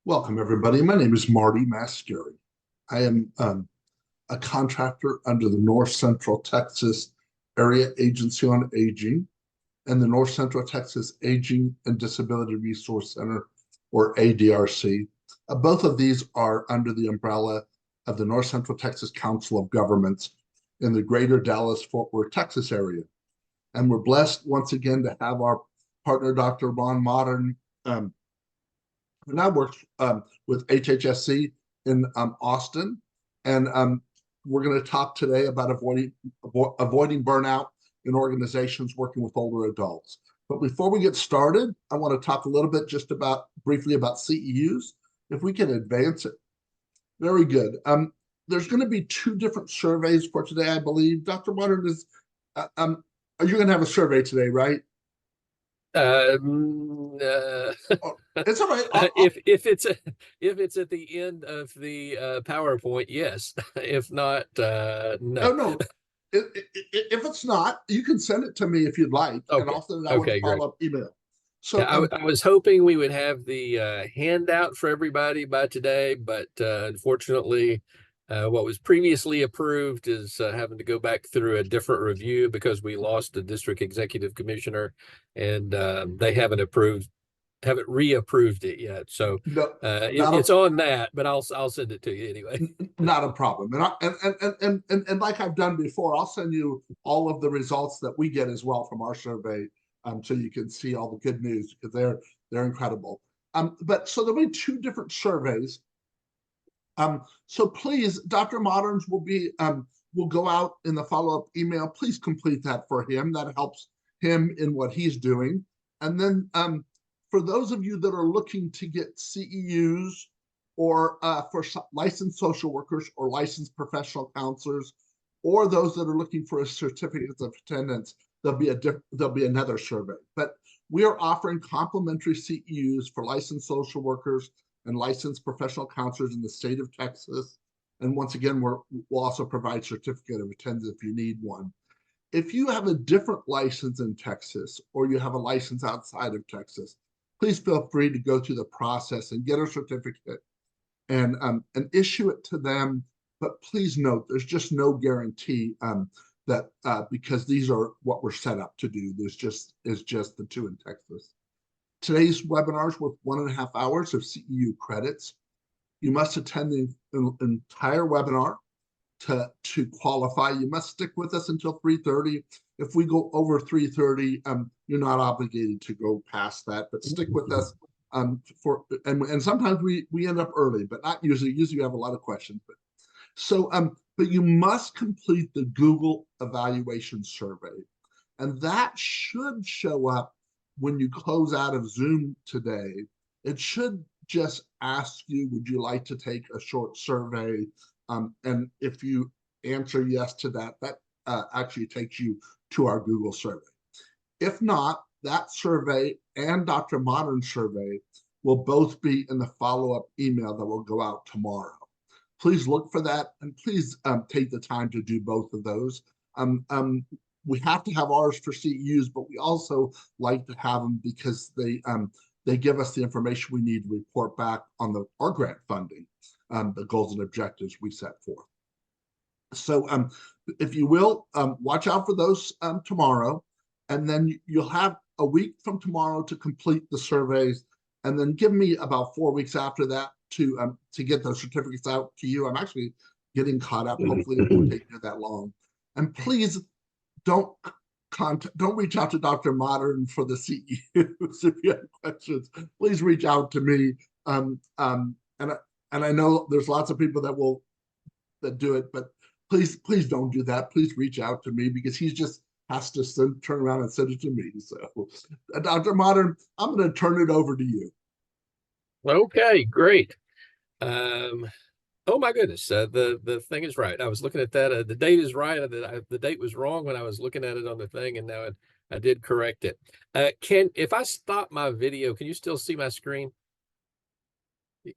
Welcome, everybody. My name is Marty Mascari. I am a contractor under the North Central Texas Area Agency on Aging and the North Central Texas Aging and Disability Resource Center, or ADRC. Both of these are under the umbrella of the North Central Texas Council of Governments in the greater Dallas-Fort Worth, Texas area. And we're blessed once again to have our partner, Dr. Ron Mottern, who now works with HHSC in Austin. And we're going to talk today about avoiding burnout in organizations working with older adults. But before we get started, I want to talk a little bit briefly about CEUs, if we can advance it. Very good. There's going to be two different surveys for today, I believe. Dr. Mottern, are you going to have a survey today, right? Oh, it's all right. If it's at the end of the PowerPoint, yes. If not, Oh, no. no. If it's not, you can send it to me if you'd like, and Okay. I'll send it out with a Okay, great. follow-up email. Yeah, So, I was hoping we would have the handout for everybody by today, but unfortunately, what was previously approved is having to go back through a different review because we lost a district executive commissioner, and they haven't reapproved it yet. So no, it's on that, but I'll send it to you anyway. not a problem. And like I've done before, I'll send you all of the results that we get as well from our survey, so you can see all the good news because they're incredible. But so there'll be two different surveys. So please, Dr. Motterns will go out in the follow-up email. Please complete that for him. That helps him in what he's doing. And then for those of you that are looking to get CEUs or for licensed social workers or licensed professional counselors, or those that are looking for a certificate of attendance, there'll be another survey. But we are offering complimentary CEUs for licensed social workers and licensed professional counselors in the state of Texas. And once again, we'll also provide certificate of attendance if you need one. If you have a different license in Texas or you have a license outside of Texas, please feel free to go through the process and get a certificate and issue it to them. But please note, there's just no guarantee that because these are what we're set up to do. There's just the two in Texas. Today's webinar is worth 1.5 hours of CEU credits. You must attend the entire webinar to qualify. You must stick with us until 3:30. If we go over 3:30, you're not obligated to go past that, but stick with us and sometimes we end up early, but not usually. Usually we have a lot of questions. But you must complete the Google evaluation survey, and that should show up when you close out of Zoom today. It should just ask you, would you like to take a short survey? And if you answer yes to that, that actually takes you to our Google survey. If not, that survey and Dr. Mottern's survey will both be in the follow-up email that will go out tomorrow. Please look for that, and please take the time to do both of those. We have to have ours for CEUs, but we also like to have them because they give us the information we need to report back on our grant funding, the goals and objectives we set forth. So if you will, watch out for those tomorrow, and then you'll have a week from tomorrow to complete the surveys, and then give me about 4 weeks after that to get those certificates out to you. I'm actually getting caught up. Hopefully it won't take you that long. And please don't reach out to Dr. Mottern for the CEUs if you have questions. Please reach out to me. And I know there's lots of people that do it, but please don't do that. Please reach out to me because he just has to turn around and send it to me. So, Dr. Mottern, I'm going to turn it over to you. Okay, great. Oh my goodness, the thing is right. I was looking at that. The date is right. The date was wrong when I was looking at it on the thing, and now I did correct it. If I stop my video, can you still see my screen?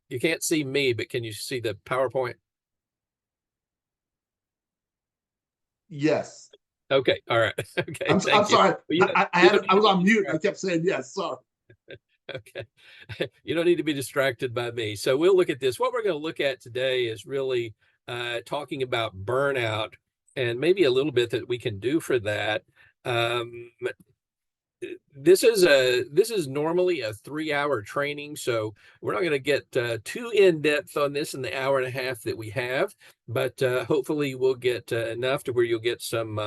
You can't see me, but can you see the PowerPoint? Yes. Okay. All right. Okay. I'm Thank you. sorry. Well, I was on mute. I kept saying yes. Sorry. Okay. You don't need to be distracted by me. So we'll look at this. What we're going to look at today is really talking about burnout and maybe a little bit that we can do for that. Um, this is normally a 3-hour training, so we're not going to get too in depth on this in the hour and a half that we have, but hopefully we'll get enough to where you'll get some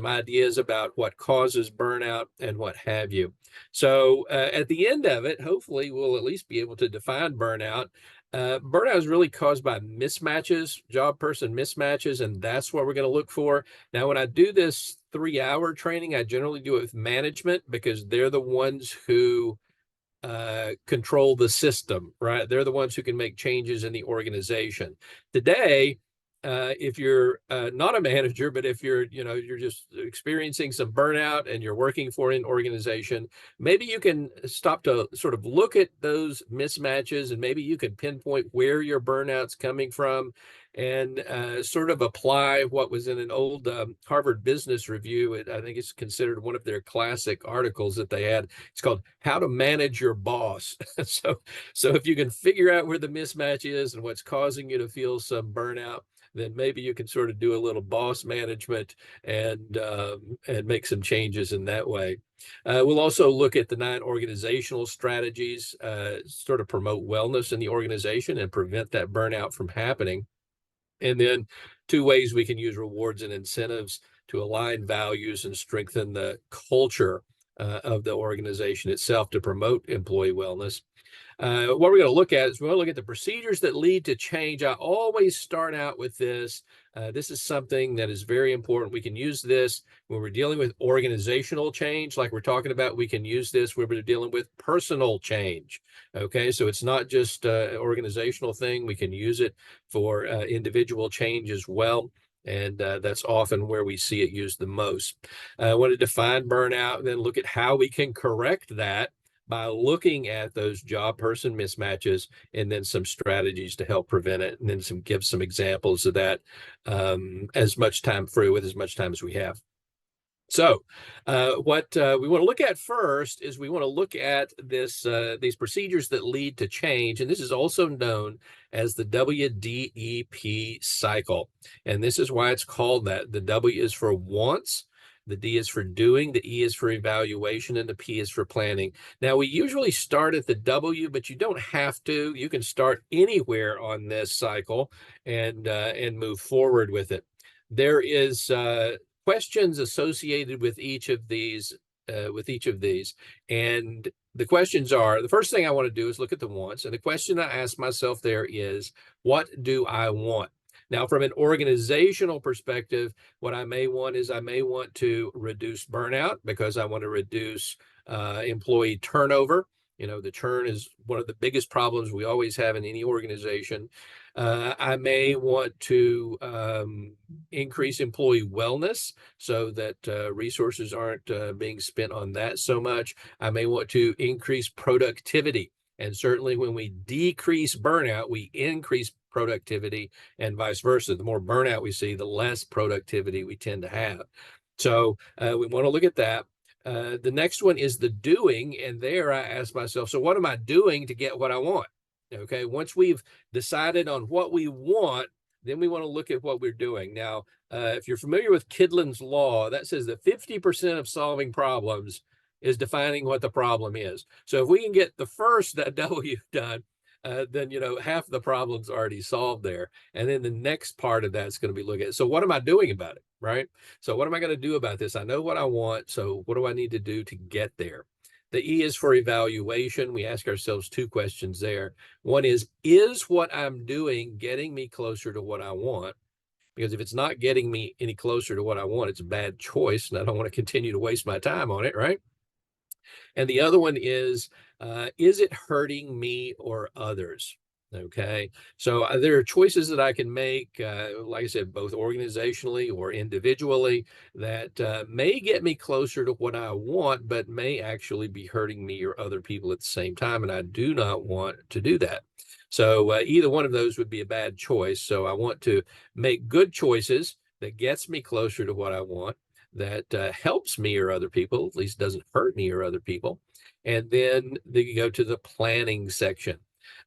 ideas about what causes burnout and what have you. So at the end of it, hopefully we'll at least be able to define burnout. Burnout is really caused by mismatches, job person mismatches, and that's what we're going to look for. Now, when I do this 3-hour training, I generally do it with management because they're the ones who control the system, right? They're the ones who can make changes in the organization. Today, if you're not a manager, but if you're just experiencing some burnout and you're working for an organization, maybe you can stop to sort of look at those mismatches and maybe you can pinpoint where your burnout's coming from and sort of apply what was in an old Harvard Business Review. I think it's considered one of their classic articles that they had. It's called How to Manage Your Boss. So if you can figure out where the mismatch is and what's causing you to feel some burnout, then maybe you can sort of do a little boss management and make some changes in that way. We'll also look at the 9 organizational strategies, sort of promote wellness in the organization and prevent that burnout from happening. And then 2 ways we can use rewards and incentives to align values and strengthen the culture of the organization itself to promote employee wellness. What we're going to look at is we're going to look at the procedures that lead to change. I always start out with this. This is something that is very important. We can use this when we're dealing with organizational change, like we're talking about. We can use this when we're dealing with personal change. Okay, so it's not just an organizational thing. We can use it for individual change as well. And that's often where we see it used the most. I want to define burnout and then look at how we can correct that by looking at those job person mismatches and then some strategies to help prevent it, and then give some examples of that as much time as we have. So what we want to look at first is we want to look at these procedures that lead to change. And this is also known as the WDEP cycle. And this is why it's called that. The W is for wants. The D is for doing, the E is for evaluation, and the P is for planning. Now, we usually start at the W, but you don't have to. You can start anywhere on this cycle and move forward with it. There is questions associated with each of these, and the questions are, the first thing I want to do is look at the wants, and the question I ask myself there is, what do I want? Now, from an organizational perspective, what I may want is I may want to reduce burnout because I want to reduce employee turnover. The churn is one of the biggest problems we always have in any organization. I may want to increase employee wellness so that resources aren't being spent on that so much. I may want to increase productivity. And certainly when we decrease burnout, we increase productivity and vice versa. The more burnout we see, the less productivity we tend to have. So we want to look at that. The next one is the doing. And there I ask myself, so what am I doing to get what I want? Okay, once we've decided on what we want, then we want to look at what we're doing. Now, if you're familiar with Kydland's law, that says that 50% of solving problems is defining what the problem is. So if we can get the first W done, then half the problem's already solved there. And then the next part of that's going to be looking at, so what am I doing about it, right? So what am I going to do about this? I know what I want, so what do I need to do to get there? The E is for evaluation. We ask ourselves 2 questions there. One is what I'm doing getting me closer to what I want? Because if it's not getting me any closer to what I want, it's a bad choice, and I don't want to continue to waste my time on it, right? And the other one is it hurting me or others? Okay, so there are choices that I can make, like I said, both organizationally or individually, that may get me closer to what I want, but may actually be hurting me or other people at the same time. And I do not want to do that. So either one of those would be a bad choice. So I want to make good choices that gets me closer to what I want, that helps me or other people, at least doesn't hurt me or other people. And then you go to the planning section.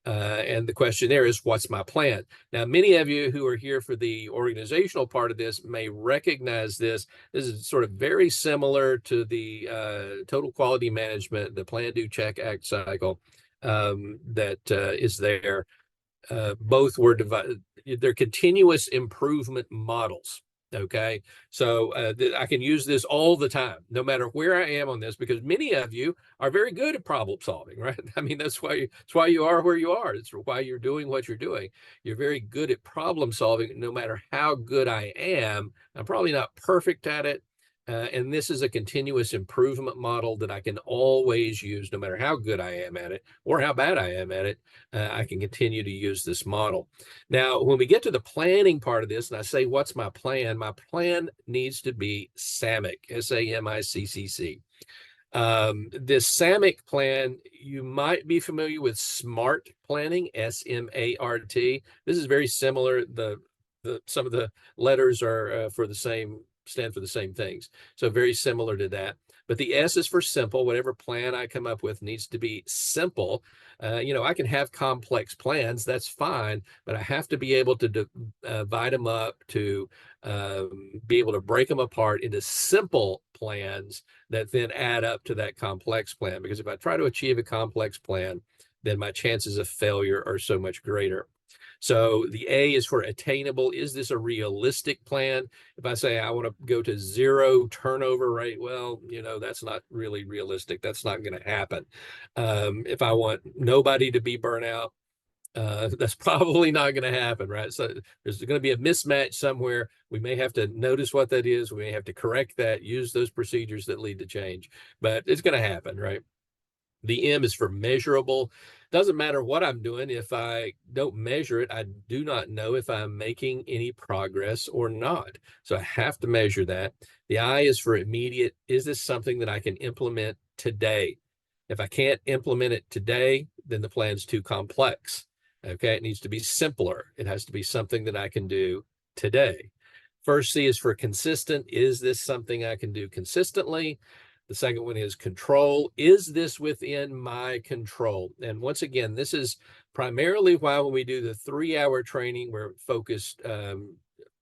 And the question there is, what's my plan? Now, many of you who are here for the organizational part of this may recognize this. This is sort of very similar to the total quality management, the plan, do, check, act cycle that is there. Both were divided. They're continuous improvement models. Okay, so I can use this all the time, no matter where I am on this, because many of you are very good at problem solving, right? I mean, that's why you are where you are. It's why you're doing what you're doing. You're very good at problem solving, no matter how good I am. I'm probably not perfect at it. And this is a continuous improvement model that I can always use, no matter how good I am at it or how bad I am at it. I can continue to use this model. Now, when we get to the planning part of this, and I say, what's my plan? My plan needs to be SAMIC, SAMICCC. This SAMIC plan, you might be familiar with SMART planning, SMART. This is very similar. Some of the letters are stand for the same things. So very similar to that. But the S is for simple. Whatever plan I come up with needs to be simple. I can have complex plans, that's fine, but I have to be able to divide them up, to be able to break them apart into simple plans that then add up to that complex plan. Because if I try to achieve a complex plan, then my chances of failure are so much greater. So the A is for attainable. Is this a realistic plan? If I say I want to go to 0 turnover rate, well, that's not really realistic. That's not going to happen. If I want nobody to be burnout, that's probably not going to happen, right? So there's going to be a mismatch somewhere. We may have to notice what that is. We may have to correct that, use those procedures that lead to change, but it's going to happen, right? The M is for measurable. Doesn't matter what I'm doing. If I don't measure it, I do not know if I'm making any progress or not. So I have to measure that. The I is for immediate. Is this something that I can implement today? If I can't implement it today, then the plan's too complex. Okay, it needs to be simpler. It has to be something that I can do today. First C is for consistent. Is this something I can do consistently? The second one is control. Is this within my control? And once again, this is primarily why when we do the 3-hour training, we're focused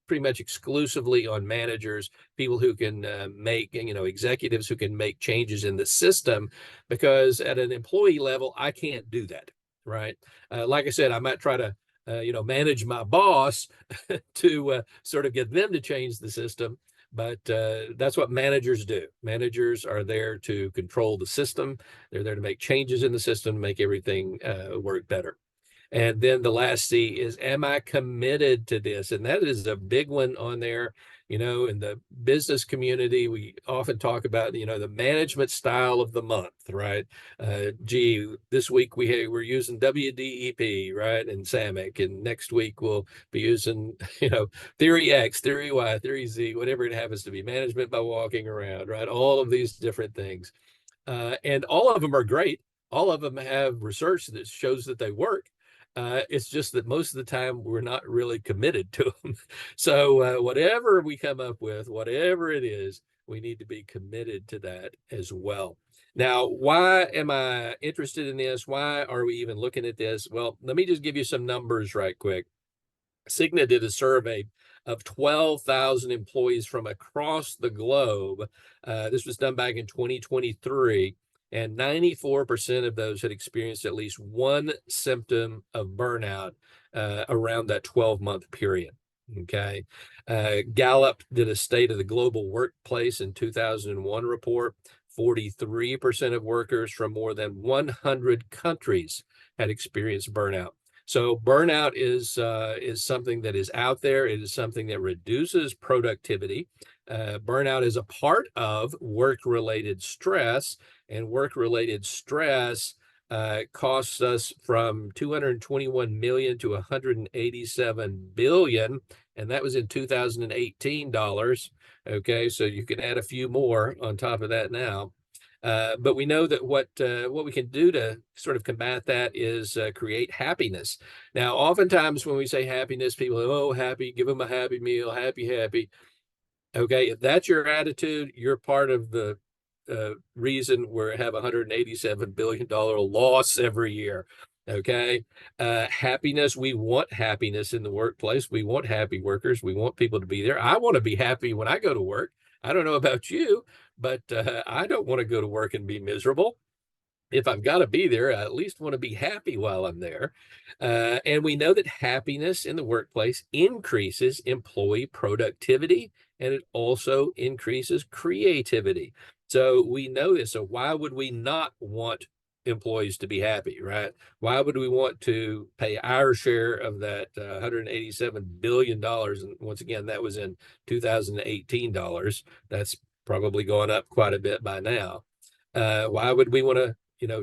pretty much exclusively on managers, people who can make, executives who can make changes in the system, because at an employee level, I can't do that, right? Like I said, I might try to manage my boss to sort of get them to change the system. But that's what managers do. Managers are there to control the system. They're there to make changes in the system, make everything work better. And then the last C is, am I committed to this? And that is a big one on there. In the business community, we often talk about, the management style of the month, right? This week we're using WDEP, right? And SAMIC. And next week we'll be using, theory X, theory Y, theory Z, whatever it happens to be, management by walking around, right? All of these different things. And all of them are great. All of them have research that shows that they work. It's just that most of the time we're not really committed to them. So whatever we come up with, whatever it is, we need to be committed to that as well. Now, why am I interested in this? Why are we even looking at this? Well, let me just give you some numbers right quick. Cigna did a survey of 12,000 employees from across the globe. This was done back in 2023. And 94% of those had experienced at least one symptom of burnout around that 12-month period. Okay. Gallup did a State of the Global Workplace in 2001 report. 43% of workers from more than 100 countries had experienced burnout. So burnout is something that is out there. It is something that reduces productivity. Burnout is a part of work-related stress, and work-related stress costs us from 221 million to 187 billion, and that was in 2018 dollars. Okay, so you can add a few more on top of that now. But we know that what we can do to sort of combat that is create happiness. Now, oftentimes when we say happiness, people are, oh, happy, give them a happy meal, happy, happy. Okay, if that's your attitude, you're part of the reason we have $187 billion loss every year. Okay. Happiness. We want happiness in the workplace. We want happy workers. We want people to be there. I want to be happy when I go to work. I don't know about you, but I don't want to go to work and be miserable. If I've got to be there, I at least want to be happy while I'm there. And we know that happiness in the workplace increases employee productivity, and it also increases creativity. So we know this. So why would we not want employees to be happy, right? Why would we want to pay our share of that $187 billion? And once again, that was in 2018 dollars. That's probably gone up quite a bit by now. Why would we want to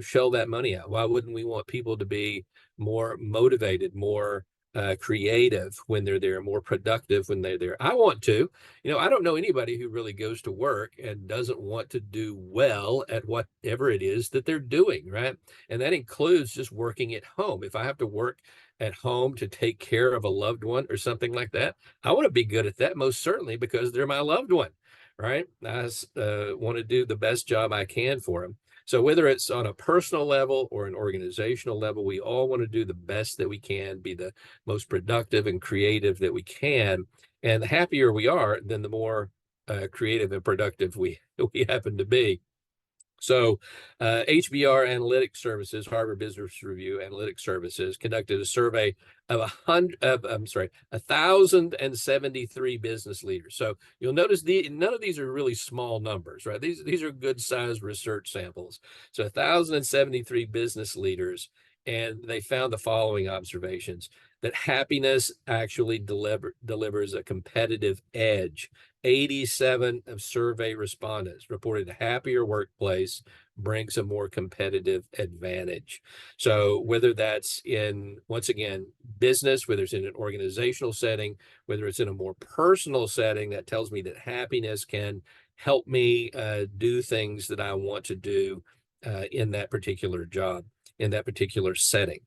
shell that money out? Why wouldn't we want people to be more motivated, more creative when they're there, more productive when they're there? I want to. I don't know anybody who really goes to work and doesn't want to do well at whatever it is that they're doing, right? And that includes just working at home. If I have to work at home to take care of a loved one or something like that, I want to be good at that, most certainly, because they're my loved one, right? I want to do the best job I can for them. So whether it's on a personal level or an organizational level, we all want to do the best that we can, be the most productive and creative that we can. And the happier we are, then the more creative and productive we happen to be. So HBR Analytics Services, Harvard Business Review Analytics Services, conducted a survey of 1,073 business leaders. So you'll notice none of these are really small numbers, right? These are good sized research samples. So 1,073 business leaders, and they found the following observations: that happiness actually delivers a competitive edge. 87 of survey respondents reported a happier workplace brings a more competitive advantage. So whether that's in, once again, business, whether it's in an organizational setting, whether it's in a more personal setting, that tells me that happiness can help me do things that I want to do in that particular job, in that particular setting.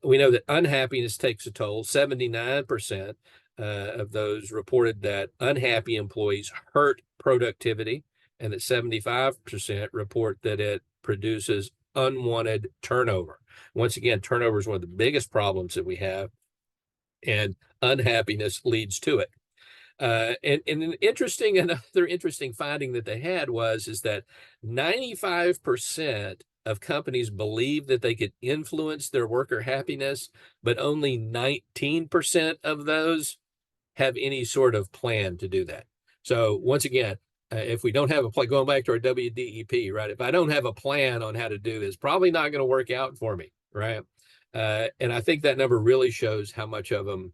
We know that unhappiness takes a toll. 79% of those reported that unhappy employees hurt productivity, and that 75% report that it produces unwanted turnover. Once again, turnover is one of the biggest problems that we have, and unhappiness leads to it. And another interesting finding that they had is that 95% of companies believe that they could influence their worker happiness, but only 19% of those have any sort of plan to do that. So once again, if we don't have a plan, going back to our WDEP, right? If I don't have a plan on how to do this, probably not going to work out for me, right? And I think that number really shows how much of them,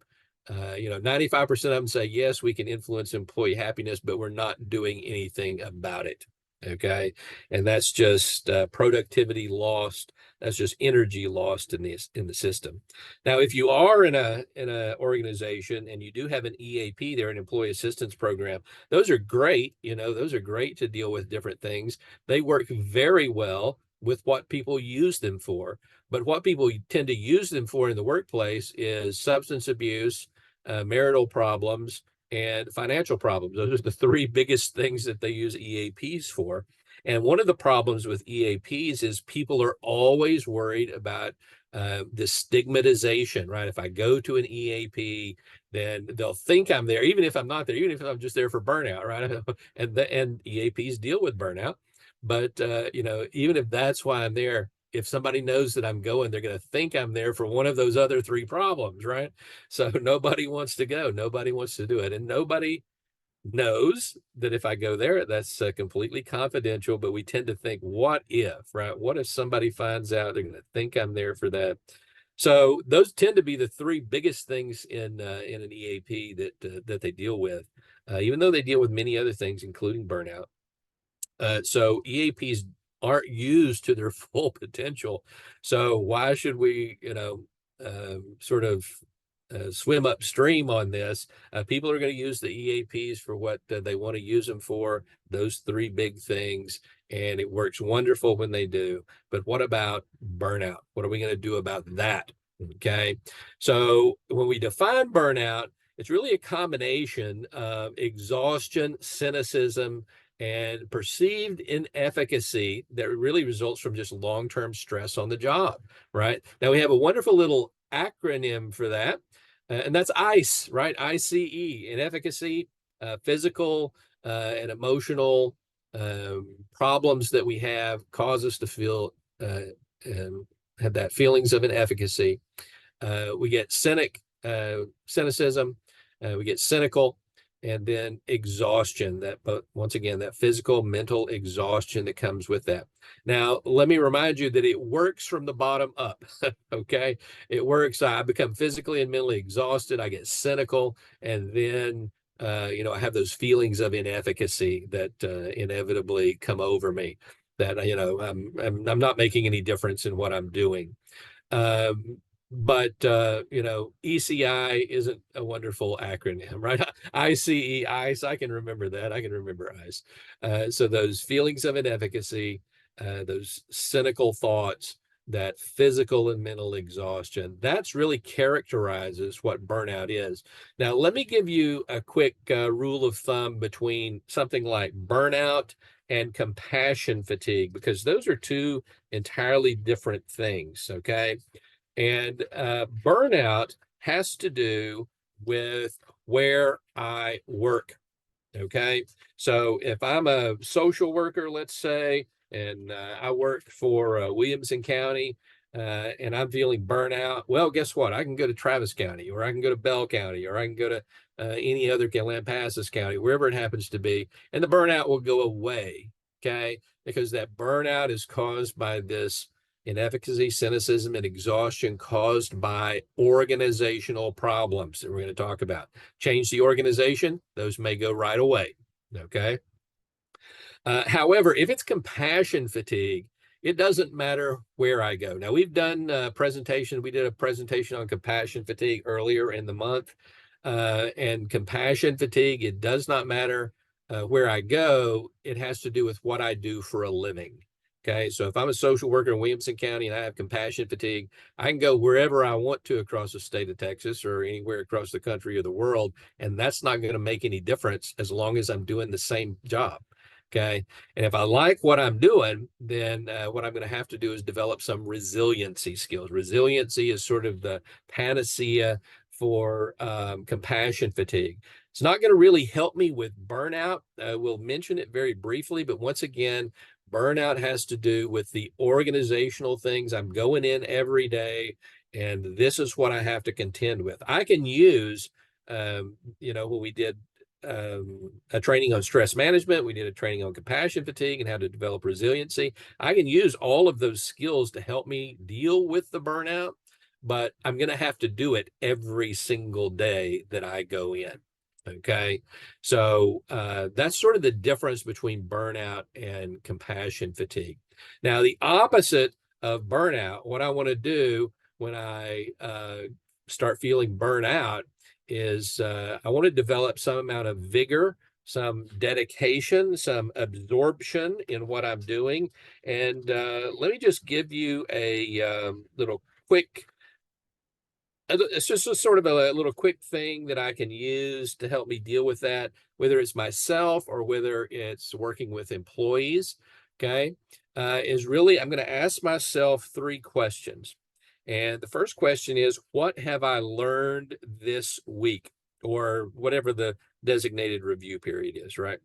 95% of them say, yes, we can influence employee happiness, but we're not doing anything about it. Okay. And that's just productivity lost. That's just energy lost in the system. Now, if you are in a organization and you do have an EAP there, an employee assistance program, those are great. Those are great to deal with different things. They work very well with what people use them for. But what people tend to use them for in the workplace is substance abuse, marital problems, and financial problems. Those are the three biggest things that they use EAPs for. And one of the problems with EAPs is people are always worried about the stigmatization, right? If I go to an EAP, then they'll think I'm there, even if I'm not there, even if I'm just there for burnout, right? And EAPs deal with burnout. But, even if that's why I'm there, if somebody knows that I'm going, they're going to think I'm there for one of those other three problems, right? So nobody wants to go. Nobody wants to do it. And nobody knows that if I go there, that's completely confidential. But we tend to think, what if, right? What if somebody finds out? They're going to think I'm there for that. So those tend to be the three biggest things in an EAP that they deal with, even though they deal with many other things, including burnout. So EAPs aren't used to their full potential. So why should we, sort of swim upstream on this? People are going to use the EAPs for what they want to use them for, those three big things. And it works wonderful when they do. But what about burnout? What are we going to do about that? Okay. So when we define burnout, it's really a combination of exhaustion, cynicism, and perceived inefficacy that really results from just long-term stress on the job, right? Now we have a wonderful little acronym for that, and that's ICE, right? ICE, inefficacy, physical and emotional problems that we have cause us to feel and have that feelings of inefficacy. We get cynicism, we get cynical, and then exhaustion, but once again, that physical, mental exhaustion that comes with that. Now, let me remind you that it works from the bottom up, okay? It works. I become physically and mentally exhausted. I get cynical, and then, I have those feelings of inefficacy that inevitably come over me, that, I'm not making any difference in what I'm doing. But ECI isn't a wonderful acronym, right? ICE, I can remember that. I can remember ICE. So those feelings of inefficacy, those cynical thoughts, that physical and mental exhaustion, that's really characterizes what burnout is. Now, let me give you a quick rule of thumb between something like burnout and compassion fatigue, because those are two entirely different things, okay? And burnout has to do with where I work. Okay. So if I'm a social worker, let's say, and I work for Williamson County, and I'm feeling burnout, well, guess what? I can go to Travis County, or I can go to Bell County, or I can go to any other Lampasas County, wherever it happens to be, and the burnout will go away. Okay. Because that burnout is caused by this inefficacy, cynicism, and exhaustion caused by organizational problems that we're going to talk about. Change the organization, those may go right away, okay? However, if it's compassion fatigue, it doesn't matter where I go. Now, we've done a presentation. We did a presentation on compassion fatigue earlier in the month. And compassion fatigue, it does not matter where I go. It has to do with what I do for a living. Okay, so if I'm a social worker in Williamson County and I have compassion fatigue, I can go wherever I want to across the state of Texas or anywhere across the country or the world, and that's not going to make any difference as long as I'm doing the same job. Okay, and if I like what I'm doing, then what I'm going to have to do is develop some resiliency skills. Resiliency is sort of the panacea for compassion fatigue. It's not going to really help me with burnout. We'll mention it very briefly, but once again, burnout has to do with the organizational things. I'm going in every day, and this is what I have to contend with. I can use, when we did a training on stress management, we did a training on compassion fatigue and how to develop resiliency. I can use all of those skills to help me deal with the burnout, but I'm going to have to do it every single day that I go in. Okay, so that's sort of the difference between burnout and compassion fatigue. Now, the opposite of burnout, what I want to do when I start feeling burnout is I want to develop some amount of vigor, some dedication, some absorption in what I'm doing. And let me just give you a little quick it's just a sort of a little quick thing that I can use to help me deal with that, whether it's myself or whether it's working with employees. Okay. Is really, I'm going to ask myself 3 questions. And the first question is, what have I learned this week, or whatever the designated review period is, right?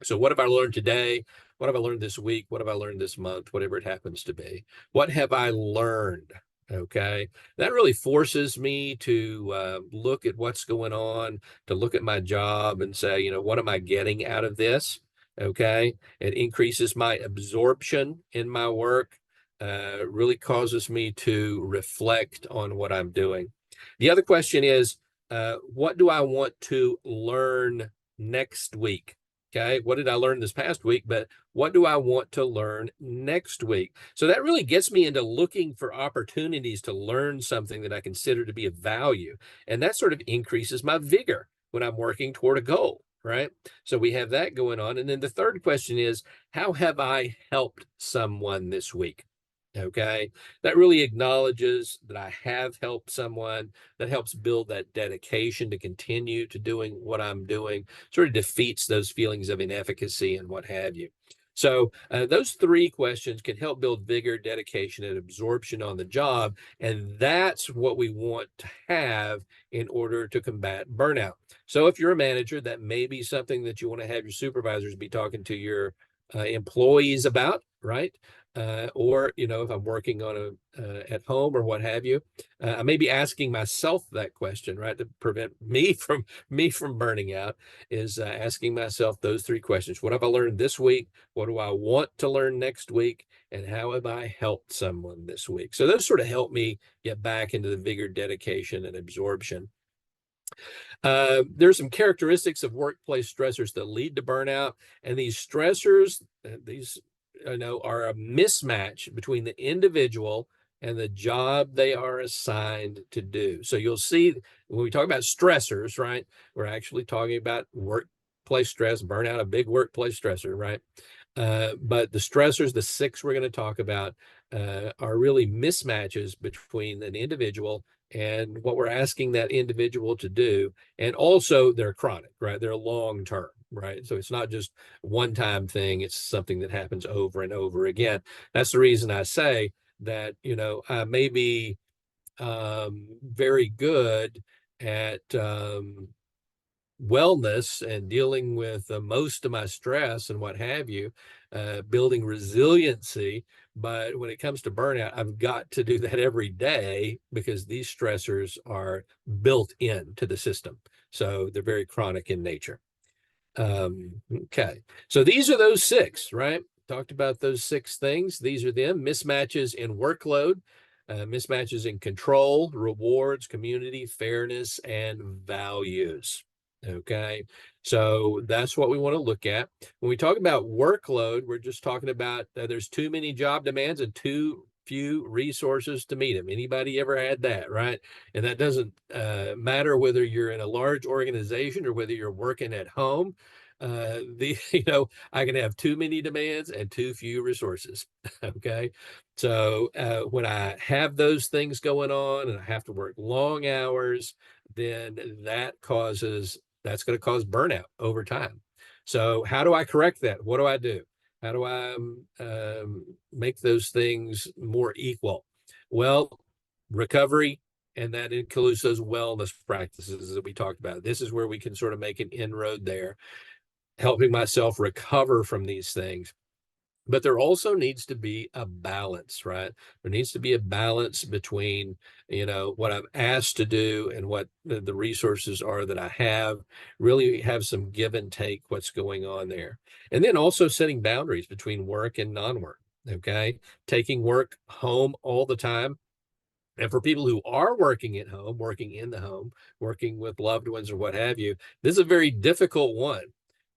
So what have I learned today? What have I learned this week? What have I learned this month? Whatever it happens to be. What have I learned? Okay. That really forces me to look at what's going on, to look at my job and say, what am I getting out of this? Okay. It increases my absorption in my work, really causes me to reflect on what I'm doing. The other question is, what do I want to learn next week? Okay, what did I learn this past week? But what do I want to learn next week? So that really gets me into looking for opportunities to learn something that I consider to be of value. And that sort of increases my vigor when I'm working toward a goal, right? So we have that going on. And then the third question is, how have I helped someone this week? Okay. That really acknowledges that I have helped someone, that helps build that dedication to continue to doing what I'm doing, sort of defeats those feelings of inefficacy and what have you. So those three questions can help build vigor, dedication, and absorption on the job. And that's what we want to have in order to combat burnout. So if you're a manager, that may be something that you want to have your supervisors be talking to your employees about, right? Or if I'm working on a at home or what have you, I may be asking myself that question, right, to prevent me from burning out. Is asking myself those three questions: What have I learned this week? What do I want to learn next week? And how have I helped someone this week? So those sort of help me get back into the vigor, dedication, and absorption. There's some characteristics of workplace stressors that lead to burnout, and these stressors, these are a mismatch between the individual and the job they are assigned to do. So you'll see when we talk about stressors, right? We're actually talking about workplace stress, burnout, a big workplace stressor, right? But the stressors, the six we're going to talk about, are really mismatches between an individual and what we're asking that individual to do. And also they're chronic, right? They're long term, right? So it's not just one time thing, it's something that happens over and over again. That's the reason I say that, I may be very good at wellness and dealing with most of my stress and what have you, building resiliency. But when it comes to burnout, I've got to do that every day because these stressors are built into the system. So they're very chronic in nature. Okay. So these are those six, right? Talked about those six things. These are them: mismatches in workload, mismatches in control, rewards, community, fairness, and values. Okay. So that's what we want to look at. When we talk about workload, we're just talking about there's too many job demands and too few resources to meet them. Anybody ever had that, right? And that doesn't matter whether you're in a large organization or whether you're working at home. I can have too many demands and too few resources. Okay. So when I have those things going on and I have to work long hours, then that's going to cause burnout over time. So how do I correct that? What do I do? How do I make those things more equal? Well, recovery, and that includes those wellness practices that we talked about. This is where we can sort of make an inroad there, helping myself recover from these things. But there also needs to be a balance, right? There needs to be a balance between, what I'm asked to do and what the resources are that I have, really have some give and take what's going on there. And then also setting boundaries between work and non-work, okay? Taking work home all the time. And for people who are working at home, working in the home, working with loved ones or what have you, this is a very difficult one,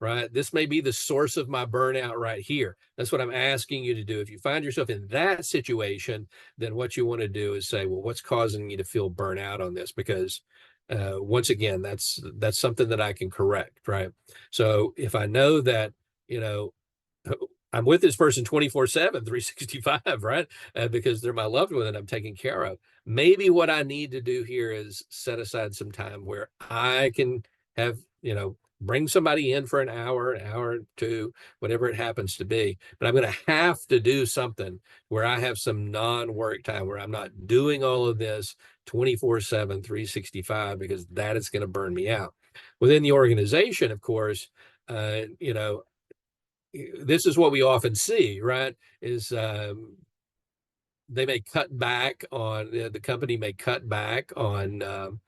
right? This may be the source of my burnout right here. That's what I'm asking you to do. If you find yourself in that situation, then what you want to do is say, well, what's causing you to feel burnout on this? Because once again, that's something that I can correct, right? So if I know that, you know, I'm with this person 24/7, 365, right? Because they're my loved one that I'm taking care of. Maybe what I need to do here is set aside some time where I can have, bring somebody in for an hour or two, whatever it happens to be. But I'm going to have to do something where I have some non-work time where I'm not doing all of this 24/7, 365, because that is going to burn me out. Within the organization, of course, this is what we often see, right? Is they may cut back on the company may cut back on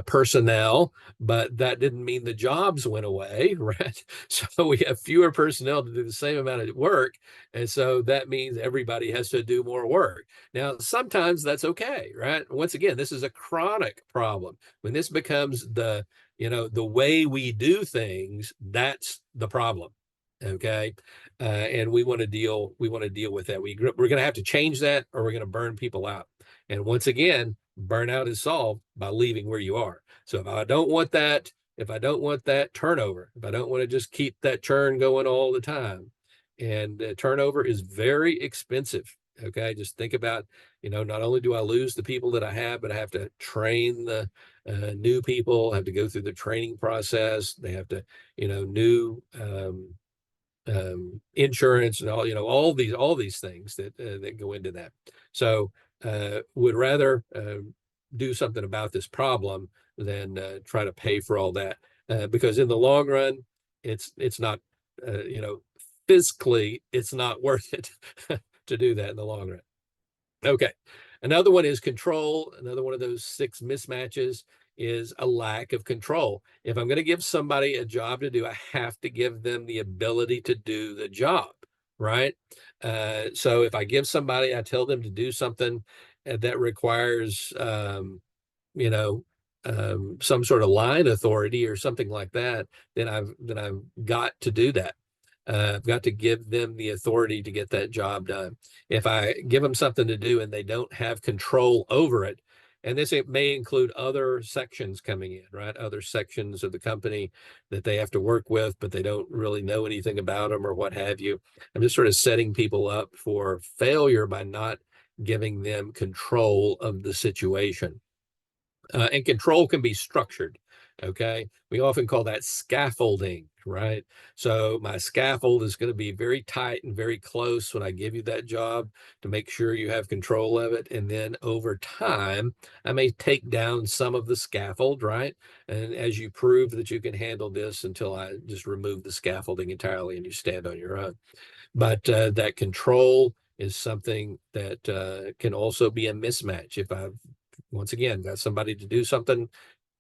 personnel, but that didn't mean the jobs went away, right? So we have fewer personnel to do the same amount of work, and so that means everybody has to do more work. Now, sometimes that's okay, right? Once again, this is a chronic problem. When this becomes the way we do things, that's the problem. Okay. And we want to deal with that. We're going to have to change that, or we're going to burn people out. And once again, burnout is solved by leaving where you are. So if I don't want that turnover, if I don't want to just keep that churn going all the time, and turnover is very expensive. Okay, just think about, not only do I lose the people that I have, but I have to train the new people, I have to go through the training process. They have to, new insurance and all, all these things that go into that. So would rather do something about this problem than try to pay for all that, because in the long run, it's not, physically, it's not worth it to do that in the long run. Okay. Another one is control. Another one of those 6 mismatches is a lack of control. If I'm going to give somebody a job to do, I have to give them the ability to do the job, right? So if I give somebody, I tell them to do something that requires, you know, some sort of line authority or something like that, then I've got to do that. I've got to give them the authority to get that job done. If I give them something to do and they don't have control over it, and this it may include other sections coming in, right? Other sections of the company that they have to work with, but they don't really know anything about them or what have you. I'm just sort of setting people up for failure by not giving them control of the situation. And control can be structured. Okay. We often call that scaffolding, right? So my scaffold is going to be very tight and very close when I give you that job to make sure you have control of it. And then over time, I may take down some of the scaffold, right? And as you prove that you can handle this until I just remove the scaffolding entirely and you stand on your own. But that control is something that can also be a mismatch. If I've, once again, got somebody to do something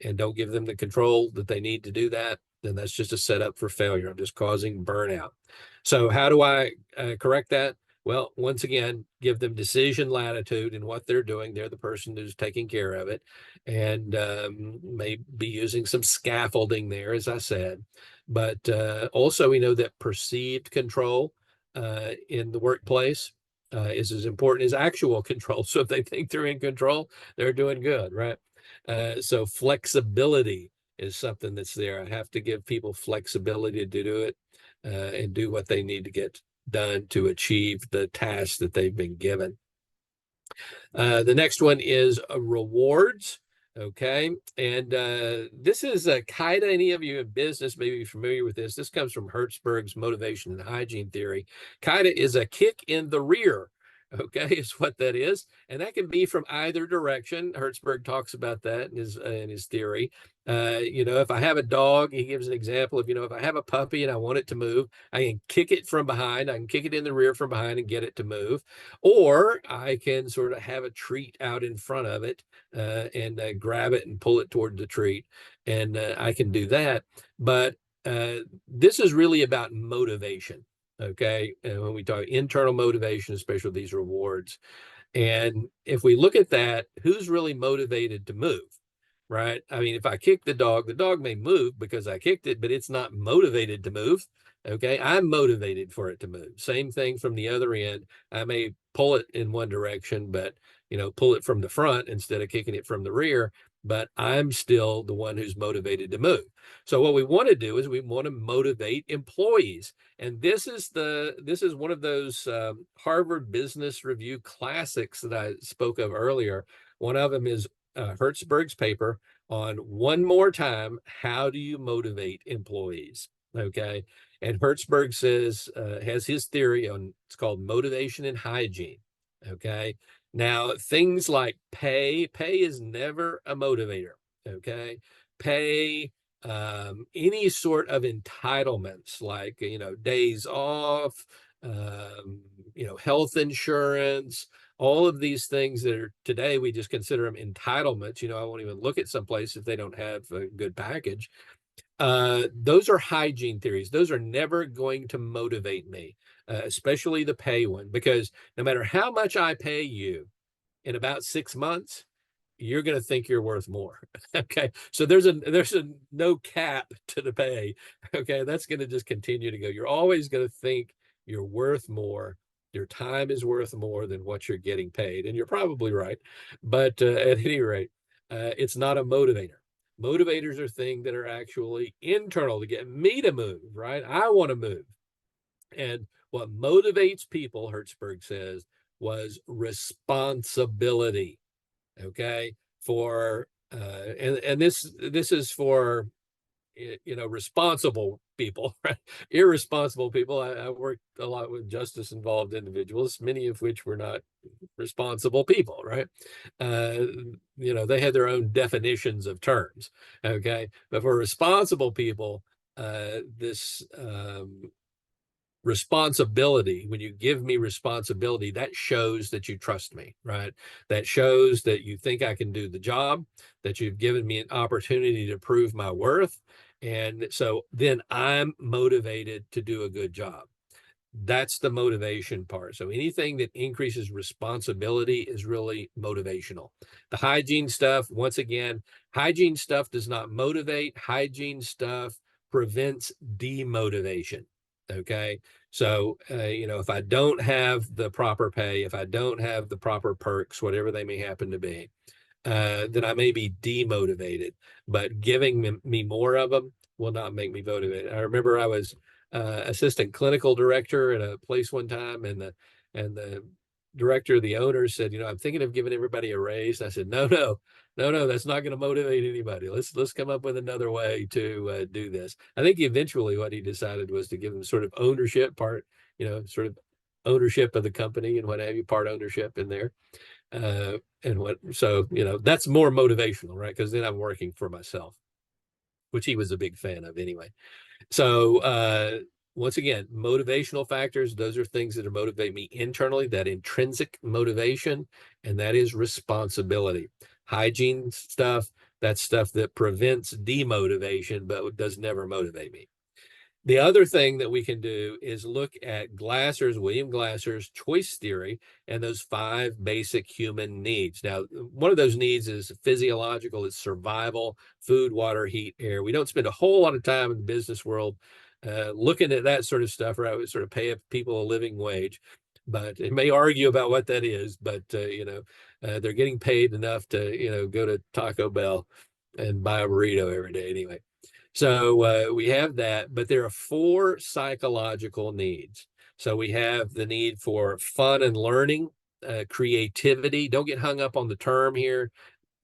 and don't give them the control that they need to do that, then that's just a setup for failure. I'm just causing burnout. So how do I correct that? Well, once again, give them decision latitude in what they're doing. They're the person who's taking care of it, and may be using some scaffolding there, as I said. But also, we know that perceived control in the workplace is as important as actual control. So if they think they're in control, they're doing good, right? So flexibility is something that's there. I have to give people flexibility to do it and do what they need to get done to achieve the task that they've been given. The next one is rewards. Okay. And this is a KIDA. Any of you in business may be familiar with this. This comes from Hertzberg's motivation and hygiene theory. KIDA is a kick in the rear. Okay, is what that is. And that can be from either direction. Hertzberg talks about that in his theory. If I have a dog, he gives an example of, if I have a puppy and I want it to move, I can kick it from behind. I can kick it in the rear from behind and get it to move. Or I can sort of have a treat out in front of it and grab it and pull it toward the treat. And I can do that. But this is really about motivation. Okay. And when we talk internal motivation, especially these rewards. And if we look at that, who's really motivated to move? Right. I mean, if I kick the dog may move because I kicked it, but it's not motivated to move. Okay. I'm motivated for it to move. Same thing from the other end. I may pull it in one direction, but, pull it from the front instead of kicking it from the rear. But I'm still the one who's motivated to move. So what we want to do is we want to motivate employees. And this is one of those Harvard Business Review classics that I spoke of earlier. One of them is Hertzberg's paper on one more time, how do you motivate employees? Okay. And Hertzberg has his theory on, it's called motivation and hygiene. Okay. Now, things like pay is never a motivator. Okay. Pay, any sort of entitlements like, days off, health insurance, all of these things that are today, we just consider them entitlements. I won't even look at some place if they don't have a good package. Those are hygiene theories. Those are never going to motivate me, especially the pay one, because no matter how much I pay you in about 6 months, you're going to think you're worth more. Okay. So there's a no cap to the pay. Okay. That's going to just continue to go. You're always going to think you're worth more. Your time is worth more than what you're getting paid. And you're probably right. But at any rate, it's not a motivator. Motivators are things that are actually internal to get me to move, right? I want to move. And what motivates people, Hertzberg says, was responsibility. Okay. For, and this is for, responsible people, right? Irresponsible people. I worked a lot with justice involved individuals, many of which were not responsible people, right? Uh, they had their own definitions of terms. Okay. But for responsible people, this responsibility, when you give me responsibility, that shows that you trust me, right? That shows that you think I can do the job, that you've given me an opportunity to prove my worth. And so then I'm motivated to do a good job. That's the motivation part. So anything that increases responsibility is really motivational. The hygiene stuff, once again, hygiene stuff does not motivate. Hygiene stuff prevents demotivation. Okay. So, if I don't have the proper pay, if I don't have the proper perks, whatever they may happen to be, then I may be demotivated. But giving me more of them will not make me motivated. I remember I was assistant clinical director at a place one time, and the director, the owner said, I'm thinking of giving everybody a raise. I said, no, no, no, no, that's not going to motivate anybody. Let's come up with another way to do this. I think eventually what he decided was to give them sort of ownership part, sort of ownership of the company and what have you, part ownership in there. That's more motivational, right? Because then I'm working for myself, which he was a big fan of anyway. So once again, motivational factors, those are things that are motivate me internally, that intrinsic motivation, and that is responsibility. Hygiene stuff, that's stuff that prevents demotivation, but does never motivate me. The other thing that we can do is look at William Glasser's choice theory and those 5 basic human needs. Now, one of those needs is physiological, it's survival, food, water, heat, air. We don't spend a whole lot of time in the business world looking at that sort of stuff, right? We sort of pay people a living wage, but it may argue about what that is, but, they're getting paid enough to, go to Taco Bell and buy a burrito every day anyway. So we have that, but there are 4 psychological needs. So we have the need for fun and learning, creativity. Don't get hung up on the term here.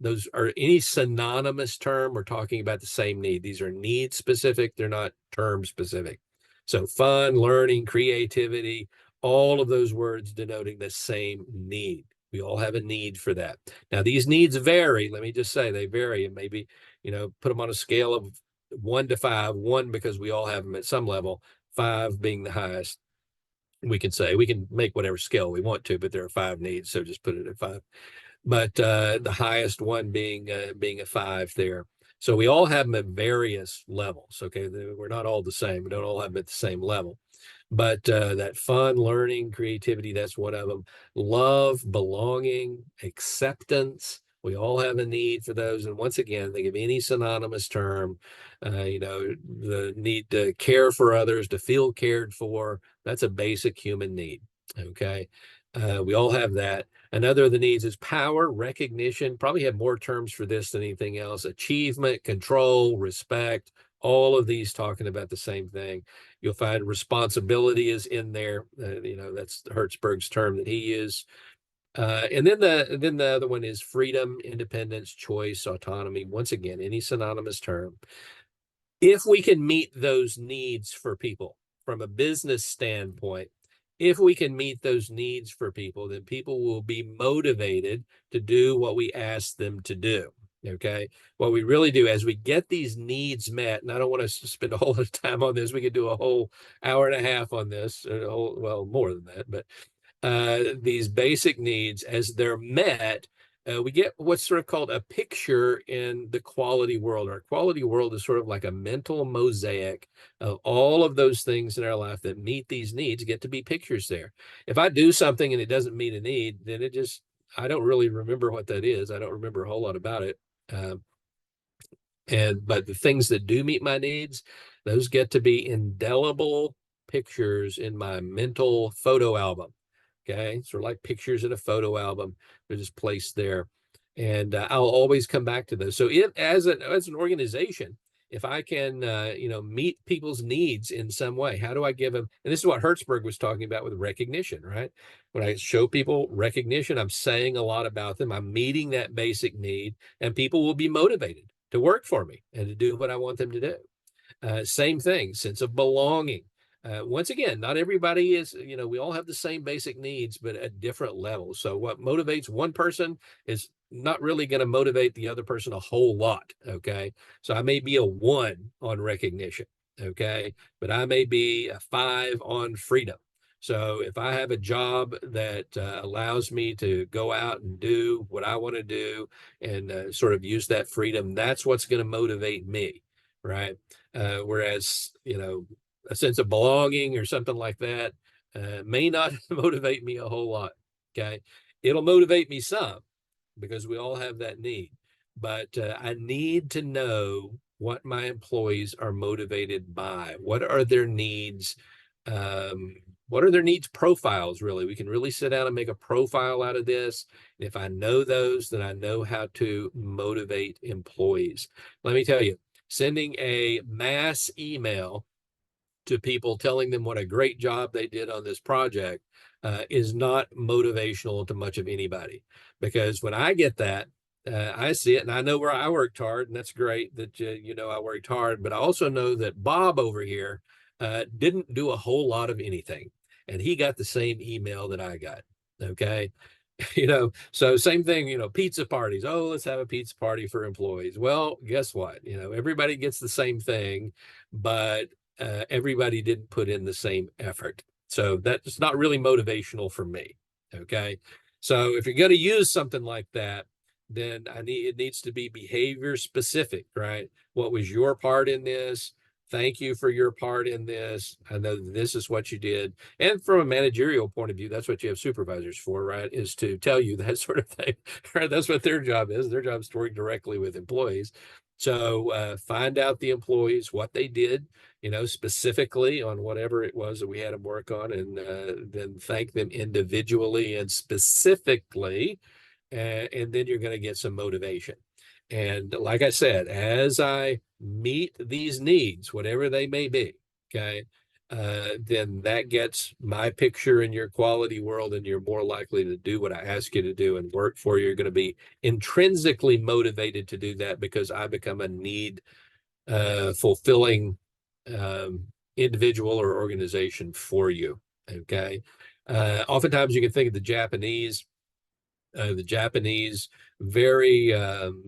Those are any synonymous term. We're talking about the same need. These are need specific. They're not term specific. So fun, learning, creativity, all of those words denoting the same need. We all have a need for that. Now, these needs vary. Let me just say they vary, and maybe, put them on a scale of 1 to 5, 1 because we all have them at some level, 5 being the highest. We can make whatever scale we want to, but there are 5 needs, so just put it at 5. But the highest one being a 5 there. So we all have them at various levels. Okay, we're not all the same. We don't all have them at the same level. But that fun, learning, creativity, that's one of them. Love, belonging, acceptance. We all have a need for those. And once again, think of any synonymous term, the need to care for others, to feel cared for. That's a basic human need. Okay. We all have that. Another of the needs is power, recognition. Probably have more terms for this than anything else. Achievement, control, respect, all of these talking about the same thing. You'll find responsibility is in there. That's Hertzberg's term that he used. And then the other one is freedom, independence, choice, autonomy. Once again, any synonymous term. If we can meet those needs for people from a business standpoint, if we can meet those needs for people, then people will be motivated to do what we ask them to do. Okay. What we really do as we get these needs met, and I don't want to spend a whole lot of time on this. We could do a whole hour and a half on this, well, more than that, but these basic needs, as they're met, we get what's sort of called a picture in the quality world. Our quality world is sort of like a mental mosaic of all of those things in our life that meet these needs get to be pictures there. If I do something and it doesn't meet a need, then I don't really remember what that is. I don't remember a whole lot about it. But the things that do meet my needs, those get to be indelible pictures in my mental photo album. Okay, sort of like pictures in a photo album. They're just placed there, and I'll always come back to those. So as an organization, if I can, meet people's needs in some way, how do I give them? And this is what Hertzberg was talking about with recognition, right? When I show people recognition, I'm saying a lot about them. I'm meeting that basic need, and people will be motivated to work for me and to do what I want them to do. Same thing, sense of belonging. Once again, not everybody is, we all have the same basic needs, but at different levels. So what motivates one person is not really going to motivate the other person a whole lot. Okay. So I may be a 1 on recognition. Okay. But I may be a 5 on freedom. So if I have a job that allows me to go out and do what I want to do and sort of use that freedom, that's what's going to motivate me. Right. Whereas, a sense of belonging or something like that may not motivate me a whole lot. Okay. It'll motivate me some because we all have that need. But I need to know what my employees are motivated by. What are their needs? Um, what are their needs profiles, really? We can really sit down and make a profile out of this. And if I know those, then I know how to motivate employees. Let me tell you, sending a mass email to people telling them what a great job they did on this project is not motivational to much of anybody. Because when I get that, I see it and I know where I worked hard, and that's great that I worked hard. But I also know that Bob over here didn't do a whole lot of anything, and he got the same email that I got. Okay. So same thing, pizza parties. Oh, let's have a pizza party for employees. Well, guess what? Everybody gets the same thing, but everybody didn't put in the same effort. So that's not really motivational for me. Okay. So if you're going to use something like that, then it needs to be behavior specific, right? What was your part in this? Thank you for your part in this. I know this is what you did. And from a managerial point of view, that's what you have supervisors for, right? Is to tell you that sort of thing, right? That's what their job is. Their job is to work directly with employees. So find out the employees, what they did, specifically on whatever it was that we had them work on, and then thank them individually and specifically. And then you're going to get some motivation. And like I said, as I meet these needs, whatever they may be, okay, then that gets my picture in your quality world, and you're more likely to do what I ask you to do and work for you. You're going to be intrinsically motivated to do that because I become a need fulfilling individual or organization for you. Okay. Oftentimes you can think of the Japanese very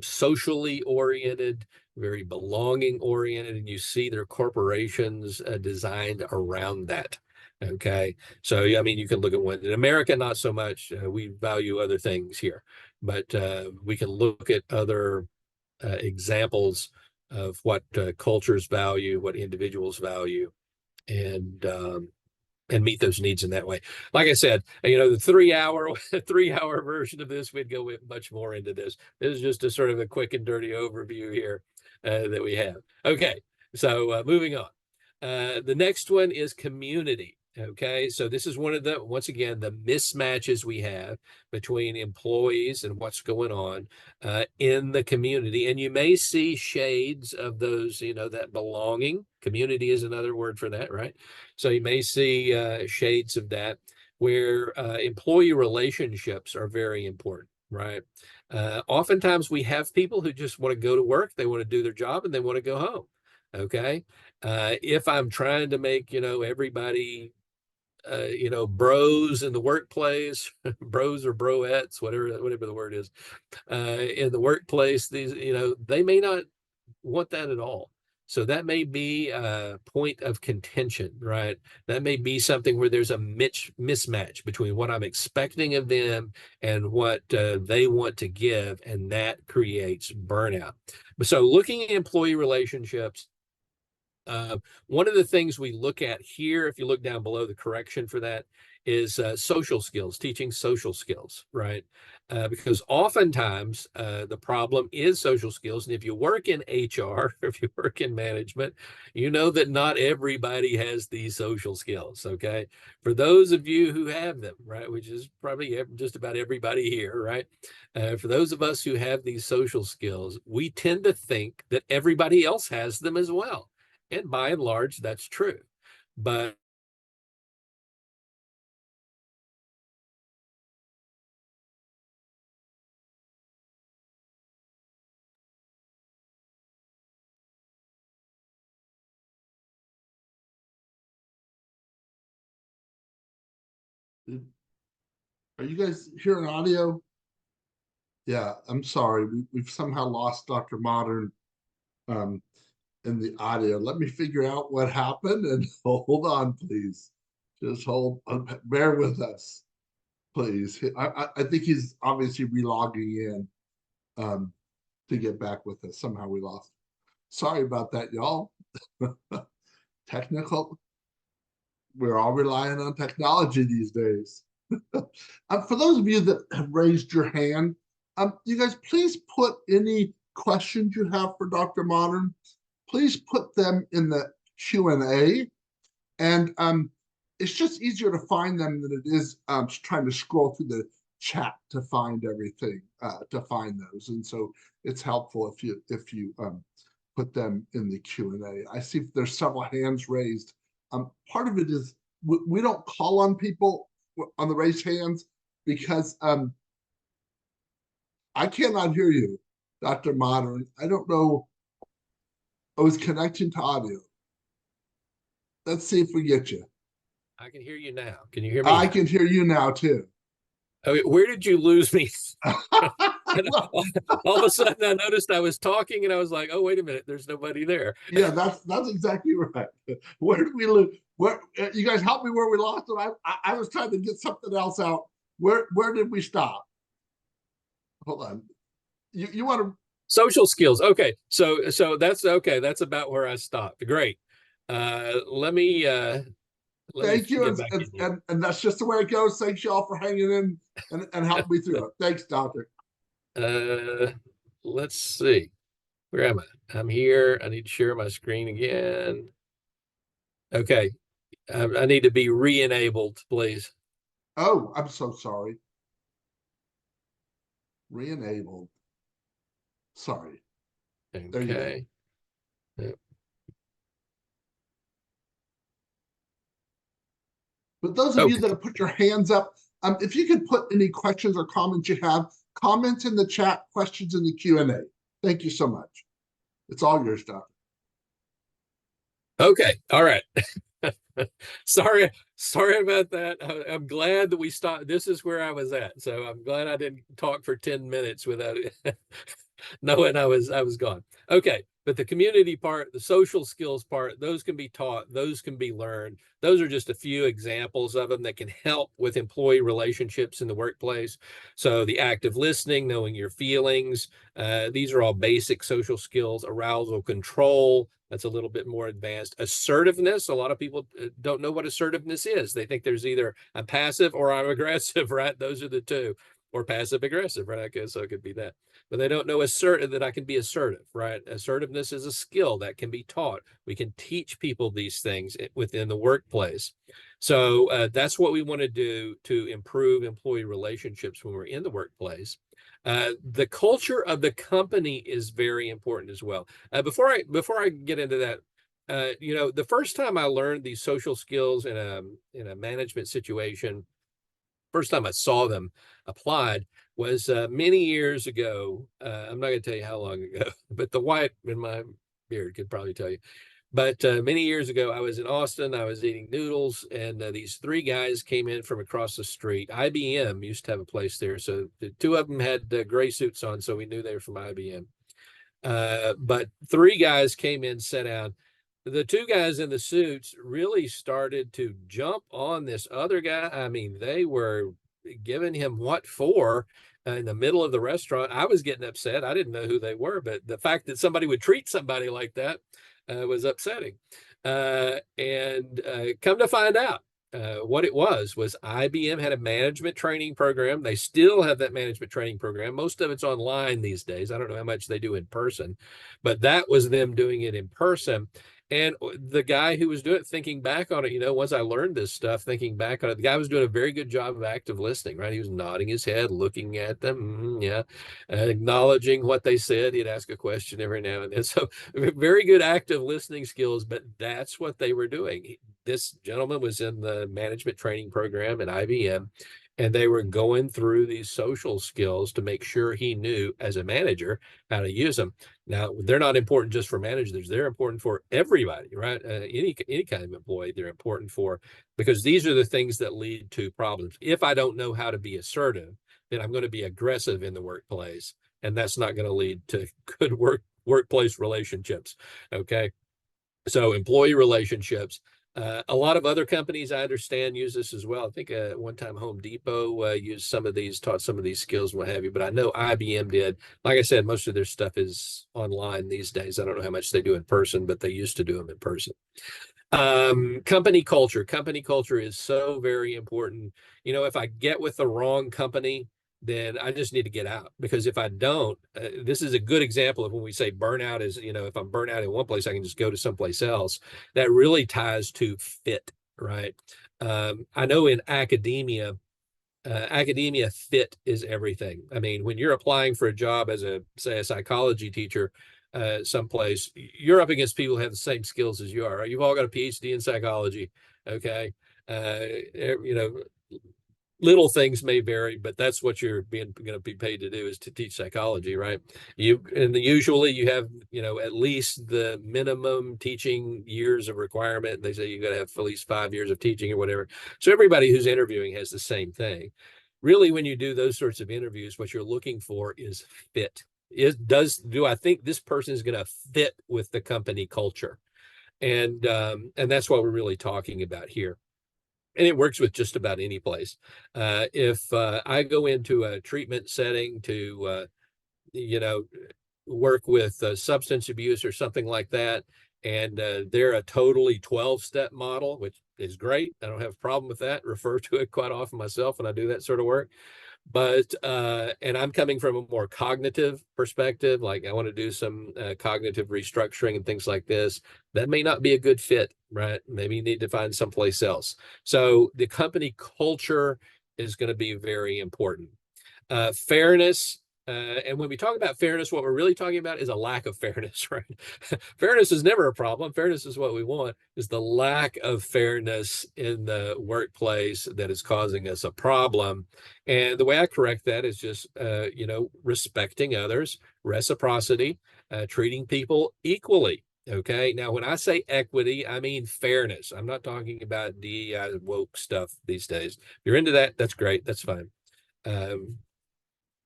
socially oriented, very belonging oriented, and you see their corporations designed around that. Okay. So, I mean, you can look at one in America, not so much. We value other things here, but we can look at other examples of what cultures value, what individuals value, and meet those needs in that way. Like I said, the 3 hour 3 hour version of this, we'd go much more into this. This is just a sort of a quick and dirty overview here that we have. Okay, so moving on. The next one is community. Okay, so this is one of the, once again, the mismatches we have between employees and what's going on in the community. And you may see shades of those, that belonging. Community is another word for that, right? So you may see shades of that where employee relationships are very important, right? Oftentimes we have people who just want to go to work, they want to do their job, and they want to go home. Okay. If I'm trying to make, everybody, bros in the workplace, bros or broettes, whatever the word is, in the workplace, these, they may not want that at all. So that may be a point of contention, right? That may be something where there's a mismatch between what I'm expecting of them and what they want to give, and that creates burnout. So looking at employee relationships, One of the things we look at here, if you look down below, the correction for that is social skills, teaching social skills, right? Because oftentimes the problem is social skills. And if you work in HR, or if you work in management, you know that not everybody has these social skills, okay? For those of you who have them, right, which is probably just about everybody here, right? For those of us who have these social skills, we tend to think that everybody else has them as well. And by and large, that's true. But Are you guys hearing audio? Yeah, I'm sorry. We've somehow lost Dr. Mottern um, in the audio. Let me figure out what happened and hold on, please. Just hold, bear with us, please. I think he's obviously relogging in to get back with us. Somehow we lost. Sorry about that, y'all. Technical. We're all relying on technology these days. For those of you that have raised your hand, you guys please put any questions you have for Dr. Mottern. Please put them in the Q&A. And it's just easier to find them than it is trying to scroll through the chat to find everything, to find those. And so it's helpful if you put them in the Q&A. I see there's several hands raised. Part of it is we don't call on people on the raised hands because I cannot hear you, Dr. Mottern. I don't know. I was connecting to audio. Let's see if we get you. I can hear you now. Can you hear me I now? can hear you now too. Okay, where did you lose me? Well, All of a sudden, I noticed I was talking, and I was like, "Oh, wait a minute! There's nobody there." yeah, that's exactly right. Where did we lose? Where you guys help me where we lost it? I was trying to get something else out. Where did we stop? Hold on. You want to Social skills. Okay, so that's okay. That's about where I stopped. Great. Let me thank you, get back in here. and that's just the way it goes. Thanks y'all for hanging in and helping me through it. Thanks, Doctor. Uh, let's see. Where am I? I'm here. I need to share my screen again. Okay. I need to be re-enabled, please. Oh, I'm so sorry. Re-enabled. Sorry. There you go. Okay. Yep. But those of you Okay. that have put your hands up, if you could put any questions or comments you have, comments in the chat, questions in the Q&A. Thank you so much. It's all yours, Doctor. Okay. All right. Sorry about that. I'm glad that we stopped. This is where I was at. So I'm glad I didn't talk for 10 minutes without knowing I was gone. Okay. But the community part, the social skills part, those can be taught, those can be learned. Those are just a few examples of them that can help with employee relationships in the workplace. So the active listening, knowing your feelings, these are all basic social skills. Arousal control, that's a little bit more advanced. Assertiveness, a lot of people don't know what assertiveness is. They think there's either I'm passive or I'm aggressive, right? Those are the two. Or passive aggressive, right? I guess so it could be that. But they don't know that I can be assertive, right? Assertiveness is a skill that can be taught. We can teach people these things within the workplace. So that's what we want to do to improve employee relationships when we're in the workplace. The culture of the company is very important as well. Before I get into that, the first time I learned these social skills in a management situation, first time I saw them applied was many years ago. I'm not going to tell you how long ago, but the white in my beard could probably tell you. But many years ago, I was in Austin. I was eating noodles, and these three guys came in from across the street. IBM used to have a place there. So the two of them had gray suits on, so we knew they were from IBM. But three guys came in, sat down. The two guys in the suits really started to jump on this other guy. I mean, they were giving him what for in the middle of the restaurant. I was getting upset. I didn't know who they were, but the fact that somebody would treat somebody like that, was upsetting. And come to find out, what it was IBM had a management training program. They still have that management training program. Most of it's online these days. I don't know how much they do in person, but that was them doing it in person. And the guy who was doing it, thinking back on it, once I learned this stuff, thinking back on it, the guy was doing a very good job of active listening, right? He was nodding his head, looking at them, yeah, acknowledging what they said. He'd ask a question every now and then. So very good active listening skills, but that's what they were doing. This gentleman was in the management training program at IBM, and they were going through these social skills to make sure he knew as a manager how to use them. Now, they're not important just for managers. They're important for everybody, right? Any kind of employee, they're important for, because these are the things that lead to problems. If I don't know how to be assertive, then I'm going to be aggressive in the workplace, and that's not going to lead to good workplace relationships. Okay. So employee relationships. A lot of other companies, I understand, use this as well. I think one time Home Depot used some of these, taught some of these skills, what have you. But I know IBM did. Like I said, most of their stuff is online these days. I don't know how much they do in person, but they used to do them in person. Company culture. Company culture is so very important. If I get with the wrong company, then I just need to get out, because if I don't, this is a good example of when we say burnout is, if I'm burnt out in one place, I can just go to someplace else. That really ties to fit, right? I know in academia fit is everything. I mean, when you're applying for a job as say a psychology teacher, someplace, you're up against people who have the same skills as you are. Right? You've all got a PhD in psychology. Okay. Little things may vary, but that's what you're going to be paid to do, is to teach psychology, right? Usually you have, at least the minimum teaching years of requirement. They say you got to have at least 5 years of teaching or whatever. So everybody who's interviewing has the same thing. Really, when you do those sorts of interviews, what you're looking for is fit. Do I think this person is going to fit with the company culture? And that's what we're really talking about here. And it works with just about any place. If I go into a treatment setting to, work with substance abuse or something like that, and they're a totally 12-step model, which is great. I don't have a problem with that. Refer to it quite often myself when I do that sort of work. But and I'm coming from a more cognitive perspective, like I want to do some cognitive restructuring and things like this. That may not be a good fit, right? Maybe you need to find someplace else. So the company culture is going to be very important. Fairness. And when we talk about fairness, what we're really talking about is a lack of fairness, right? Fairness is never a problem. Fairness is what we want. Is the lack of fairness in the workplace that is causing us a problem. And the way I correct that is just, respecting others, reciprocity, treating people equally. Okay. Now, when I say equity, I mean fairness. I'm not talking about DEI woke stuff these days. If you're into that, that's great. That's fine.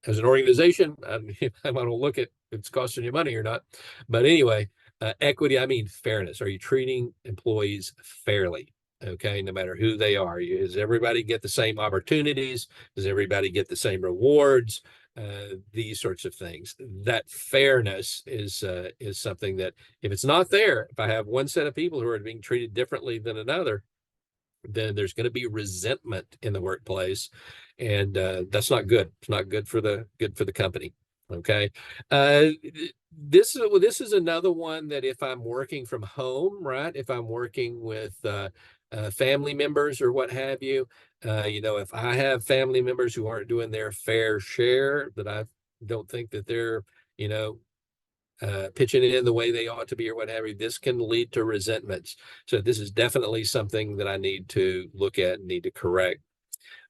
As an organization, I want to look at if it's costing you money or not. But anyway, equity, I mean fairness. Are you treating employees fairly? Okay, no matter who they are. Does everybody get the same opportunities? Does everybody get the same rewards? These sorts of things. That fairness is something that, if it's not there, if I have one set of people who are being treated differently than another, then there's going to be resentment in the workplace, and that's not good. It's not good for the company. Okay. This is another one that if I'm working from home, right? If I'm working with family members or what have you, if I have family members who aren't doing their fair share, that I don't think that they're, pitching in the way they ought to be or whatever, this can lead to resentments. So this is definitely something that I need to look at and need to correct.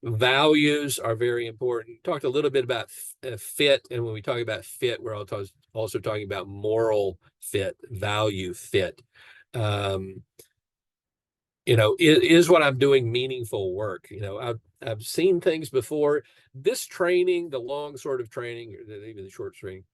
Values are very important. Talked a little bit about fit. And when we talk about fit, we're also talking about moral fit, value fit. Is what I'm doing meaningful work? I've seen things before. This training, the long sort of training, or even the short training,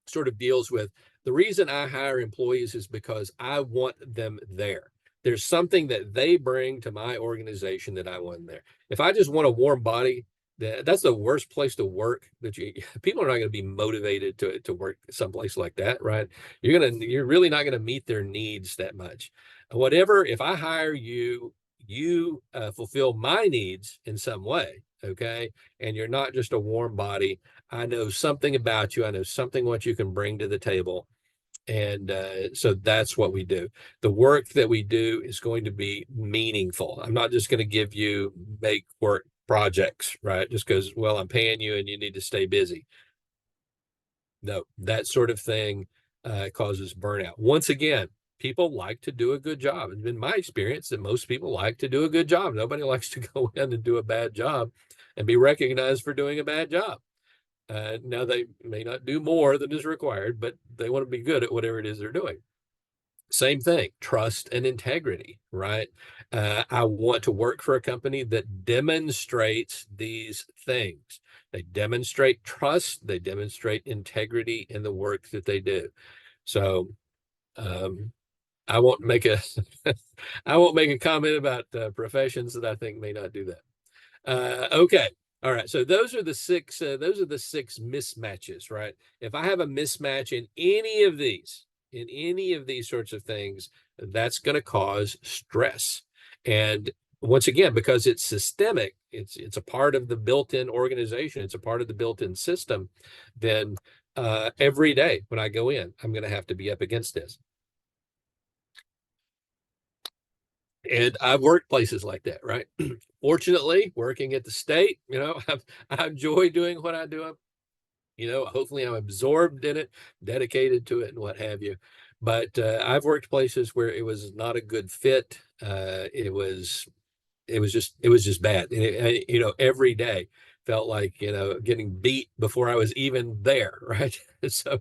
sort of deals with the reason I hire employees is because I want them there. There's something that they bring to my organization that I want there. If I just want a warm body, That's the worst place to work. People are not going to be motivated to work someplace like that, right? You're really not going to meet their needs that much. Whatever, if I hire you, you fulfill my needs in some way, okay? And you're not just a warm body. I know something about you. I know something what you can bring to the table. And so that's what we do. The work that we do is going to be meaningful. I'm not just going to give you make work projects, right? Just because, well, I'm paying you and you need to stay busy. No, that sort of thing causes burnout. Once again, people like to do a good job. It's been my experience that most people like to do a good job. Nobody likes to go in and do a bad job and be recognized for doing a bad job. Now, they may not do more than is required, but they want to be good at whatever it is they're doing. Same thing, trust and integrity, right? I want to work for a company that demonstrates these things. They demonstrate trust, they demonstrate integrity in the work that they do. So I won't make a I won't make a comment about professions that I think may not do that. Okay. All right. So those are the six mismatches, right? If I have a mismatch in any of these sorts of things, that's going to cause stress. And once again, because it's systemic, it's a part of the built-in organization, it's a part of the built-in system, then every day when I go in, I'm going to have to be up against this. And I've worked places like that, right? Fortunately, working at the state, I enjoy doing what I do. Hopefully I'm absorbed in it, dedicated to it, and what have you. But I've worked places where it was not a good fit. It was just bad. And every day felt like, getting beat before I was even there, right? So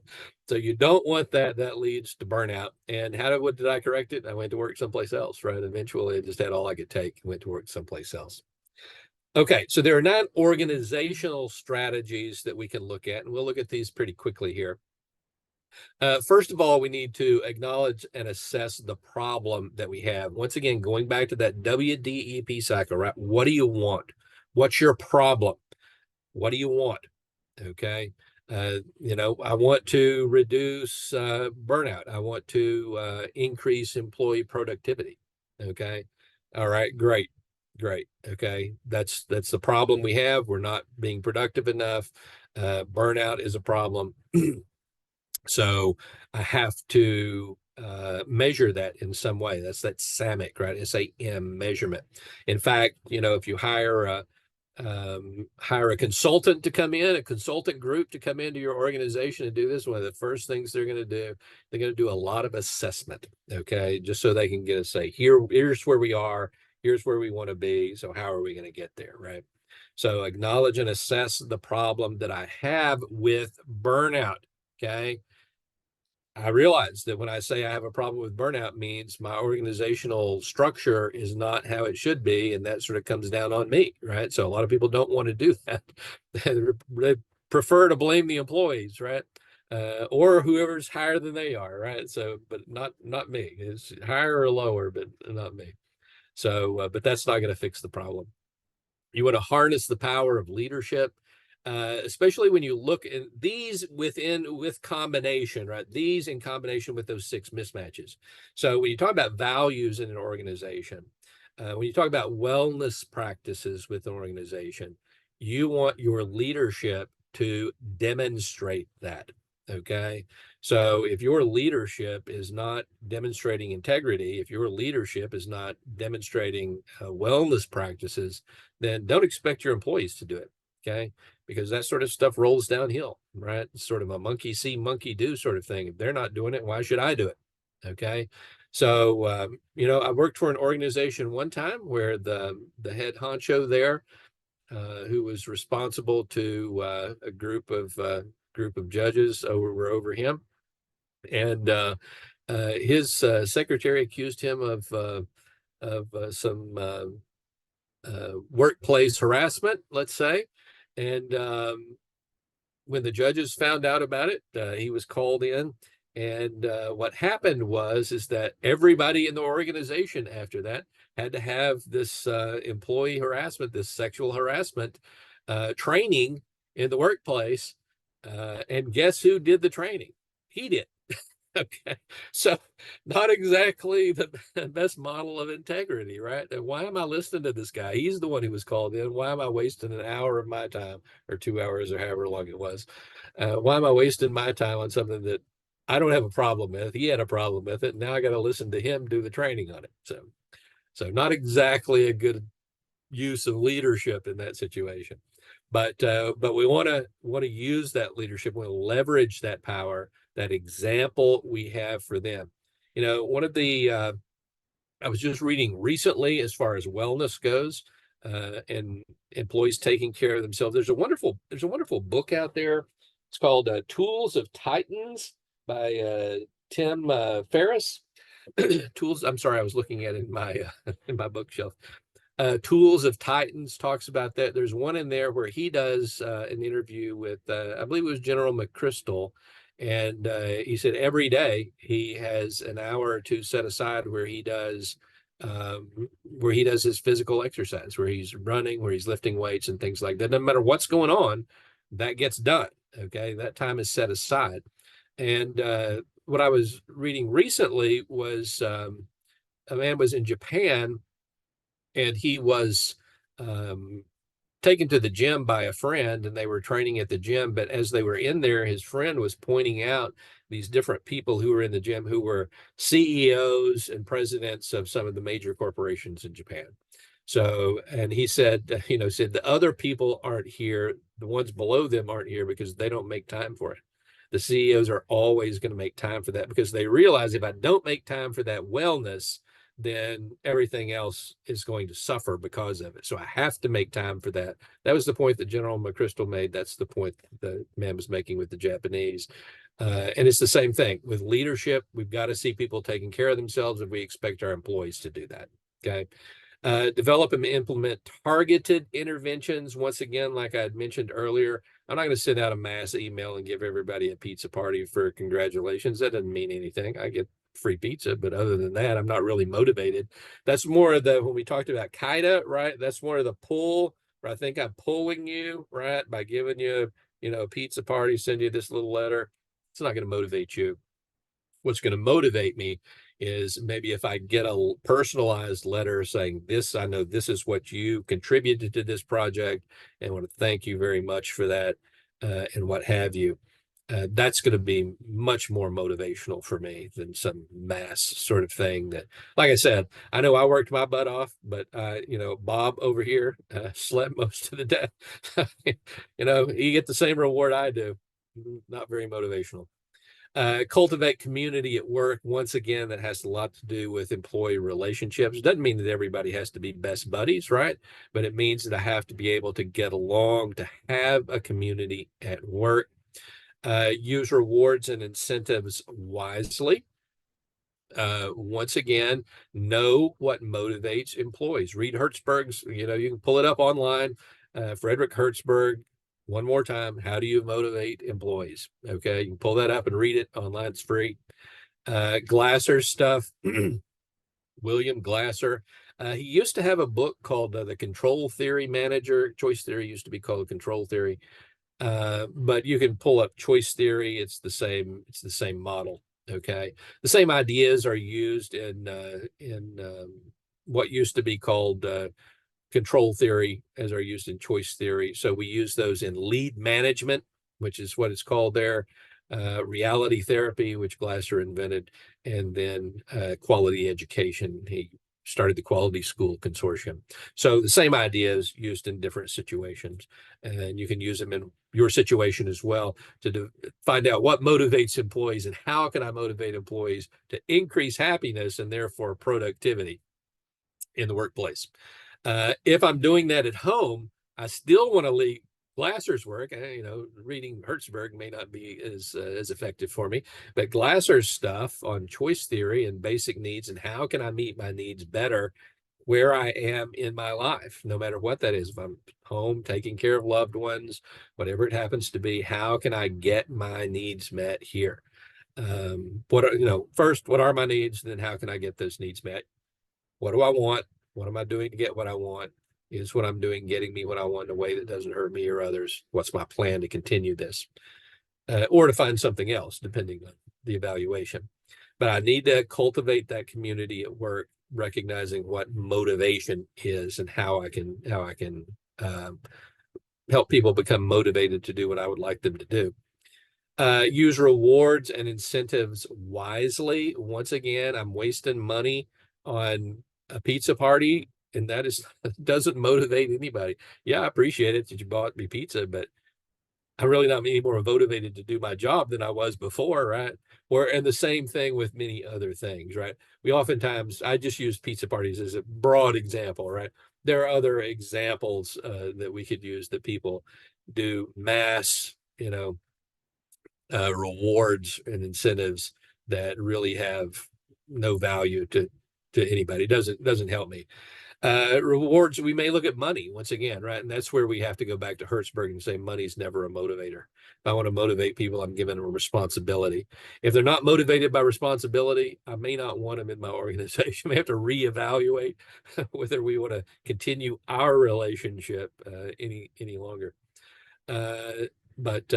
you don't want that. That leads to burnout. And what did I correct it? I went to work someplace else, right? Eventually I just had all I could take and went to work someplace else. Okay, so there are 9 organizational strategies that we can look at, and we'll look at these pretty quickly here. First of all, we need to acknowledge and assess the problem that we have. Once again, going back to that WDEP cycle, right? What do you want? What's your problem? What do you want? Okay. I want to reduce burnout. I want to increase employee productivity. Okay. All right. Great. Great. Okay. That's the problem we have. We're not being productive enough. Burnout is a problem. So I have to measure that in some way. That's that SAMIC, right? SAM measurement. In fact, if you hire a consultant to come in, a consultant group to come into your organization and do this, one of the first things they're going to do a lot of assessment, okay, just so they can get a say, here's where we are, here's where we want to be, so how are we going to get there, right? So acknowledge and assess the problem that I have with burnout, okay? I realize that when I say I have a problem with burnout means my organizational structure is not how it should be. And that sort of comes down on me, right? So a lot of people don't want to do that. They prefer to blame the employees, right? Or whoever's higher than they are, right? So, but not me. It's higher or lower, but not me. So, but that's not going to fix the problem. You want to harness the power of leadership, especially when you look at these with combination, right? These in combination with those 6 mismatches. So when you talk about values in an organization, when you talk about wellness practices with an organization, you want your leadership to demonstrate that. Okay. So if your leadership is not demonstrating integrity, if your leadership is not demonstrating wellness practices, then don't expect your employees to do it. Okay. Because that sort of stuff rolls downhill, right? It's sort of a monkey see, monkey do sort of thing. If they're not doing it, why should I do it? Okay. So, I worked for an organization one time where the head honcho there, who was responsible to a group of judges were over him, and his secretary accused him of some workplace harassment, let's say, and when the judges found out about it, he was called in. And what happened is that everybody in the organization after that had to have this employee harassment, this sexual harassment training in the workplace. And guess who did the training? He did. Okay. So not exactly the best model of integrity, right? And why am I listening to this guy? He's the one who was called in. Why am I wasting an hour of my time, or 2 hours, or however long it was? Why am I wasting my time on something that I don't have a problem with? He had a problem with it. Now I got to listen to him do the training on it. So not exactly a good use of leadership in that situation. But we want to use that leadership. We want to leverage that power, that example we have for them. One of the I was just reading recently, as far as wellness goes, and employees taking care of themselves. There's a wonderful book out there. It's called Tools of Titans by Tim Ferriss. Tools. I'm sorry, I was looking at it in my in my bookshelf. Tools of Titans talks about that. There's one in there where he does an interview with, I believe it was General McChrystal, and he said every day he has an hour or two set aside where he does his physical exercise, where he's running, where he's lifting weights and things like that. No matter what's going on, that gets done. Okay, that time is set aside. And what I was reading recently was a man was in Japan, and he was um, taken to the gym by a friend, and they were training at the gym. But as they were in there, his friend was pointing out these different people who were in the gym who were CEOs and presidents of some of the major corporations in Japan. So, and he said, said the other people aren't here, the ones below them aren't here because they don't make time for it. The CEOs are always going to make time for that, because they realize if I don't make time for that wellness, then everything else is going to suffer because of it. So I have to make time for that. That was the point that General McChrystal made. That's the point the man was making with the Japanese. And it's the same thing with leadership. We've got to see people taking care of themselves if we expect our employees to do that. Okay. Develop and implement targeted interventions. Once again, like I had mentioned earlier, I'm not going to send out a mass email and give everybody a pizza party for congratulations. That doesn't mean anything. I get free pizza, but other than that, I'm not really motivated. That's more of when we talked about kaida, right? That's more of the pull, where I think I'm pulling you, right? By giving you, a pizza party, send you this little letter. It's not going to motivate you. What's going to motivate me is maybe if I get a personalized letter saying this, I know this is what you contributed to this project, and I want to thank you very much for that, and what have you. That's going to be much more motivational for me than some mass sort of thing that, like I said, I know I worked my butt off, but Bob over here slept most of the day. You get the same reward I do. Not very motivational. Cultivate community at work. Once again, that has a lot to do with employee relationships. Doesn't mean that everybody has to be best buddies, right? But it means that I have to be able to get along, to have a community at work. Use rewards and incentives wisely. Once again, know what motivates employees. Read Hertzberg's, you can pull it up online. Frederick Hertzberg, one more time, how do you motivate employees? Okay, you can pull that up and read it online. It's free. Glasser's stuff, William Glasser. He used to have a book called The Control Theory Manager. Choice theory used to be called Control Theory. But you can pull up choice theory. It's the same model. Okay, the same ideas are used in what used to be called control theory as are used in choice theory. So we use those in lead management, which is what it's called there, reality therapy, which Glasser invented, and then quality education. He started the Quality School Consortium. So the same ideas used in different situations, and you can use them in your situation as well to find out what motivates employees and how can I motivate employees to increase happiness and therefore productivity in the workplace. If I'm doing that at home, I still want to lead Glasser's work. Reading Hertzberg may not be as effective for me, but Glasser's stuff on choice theory and basic needs and how can I meet my needs better where I am in my life, no matter what that is. If I'm home taking care of loved ones, whatever it happens to be, how can I get my needs met here? First, what are my needs? Then how can I get those needs met? What do I want? What am I doing to get what I want? Is what I'm doing getting me what I want in a way that doesn't hurt me or others? What's my plan to continue this? Or to find something else, depending on the evaluation. But I need to cultivate that community at work, recognizing what motivation is and how I can help people become motivated to do what I would like them to do. Use rewards and incentives wisely. Once again, I'm wasting money on a pizza party, and that is doesn't motivate anybody. Yeah, I appreciate it that you bought me pizza, but I'm really not any more motivated to do my job than I was before, right? And the same thing with many other things, right? We oftentimes, I just use pizza parties as a broad example, right? There are other examples that we could use that people do mass, rewards and incentives that really have no value to anybody. It doesn't help me. Rewards, we may look at money once again, right? And that's where we have to go back to Hertzberg and say money's never a motivator. If I want to motivate people, I'm giving them a responsibility. If they're not motivated by responsibility, I may not want them in my organization. We have to reevaluate whether we want to continue our relationship any longer. But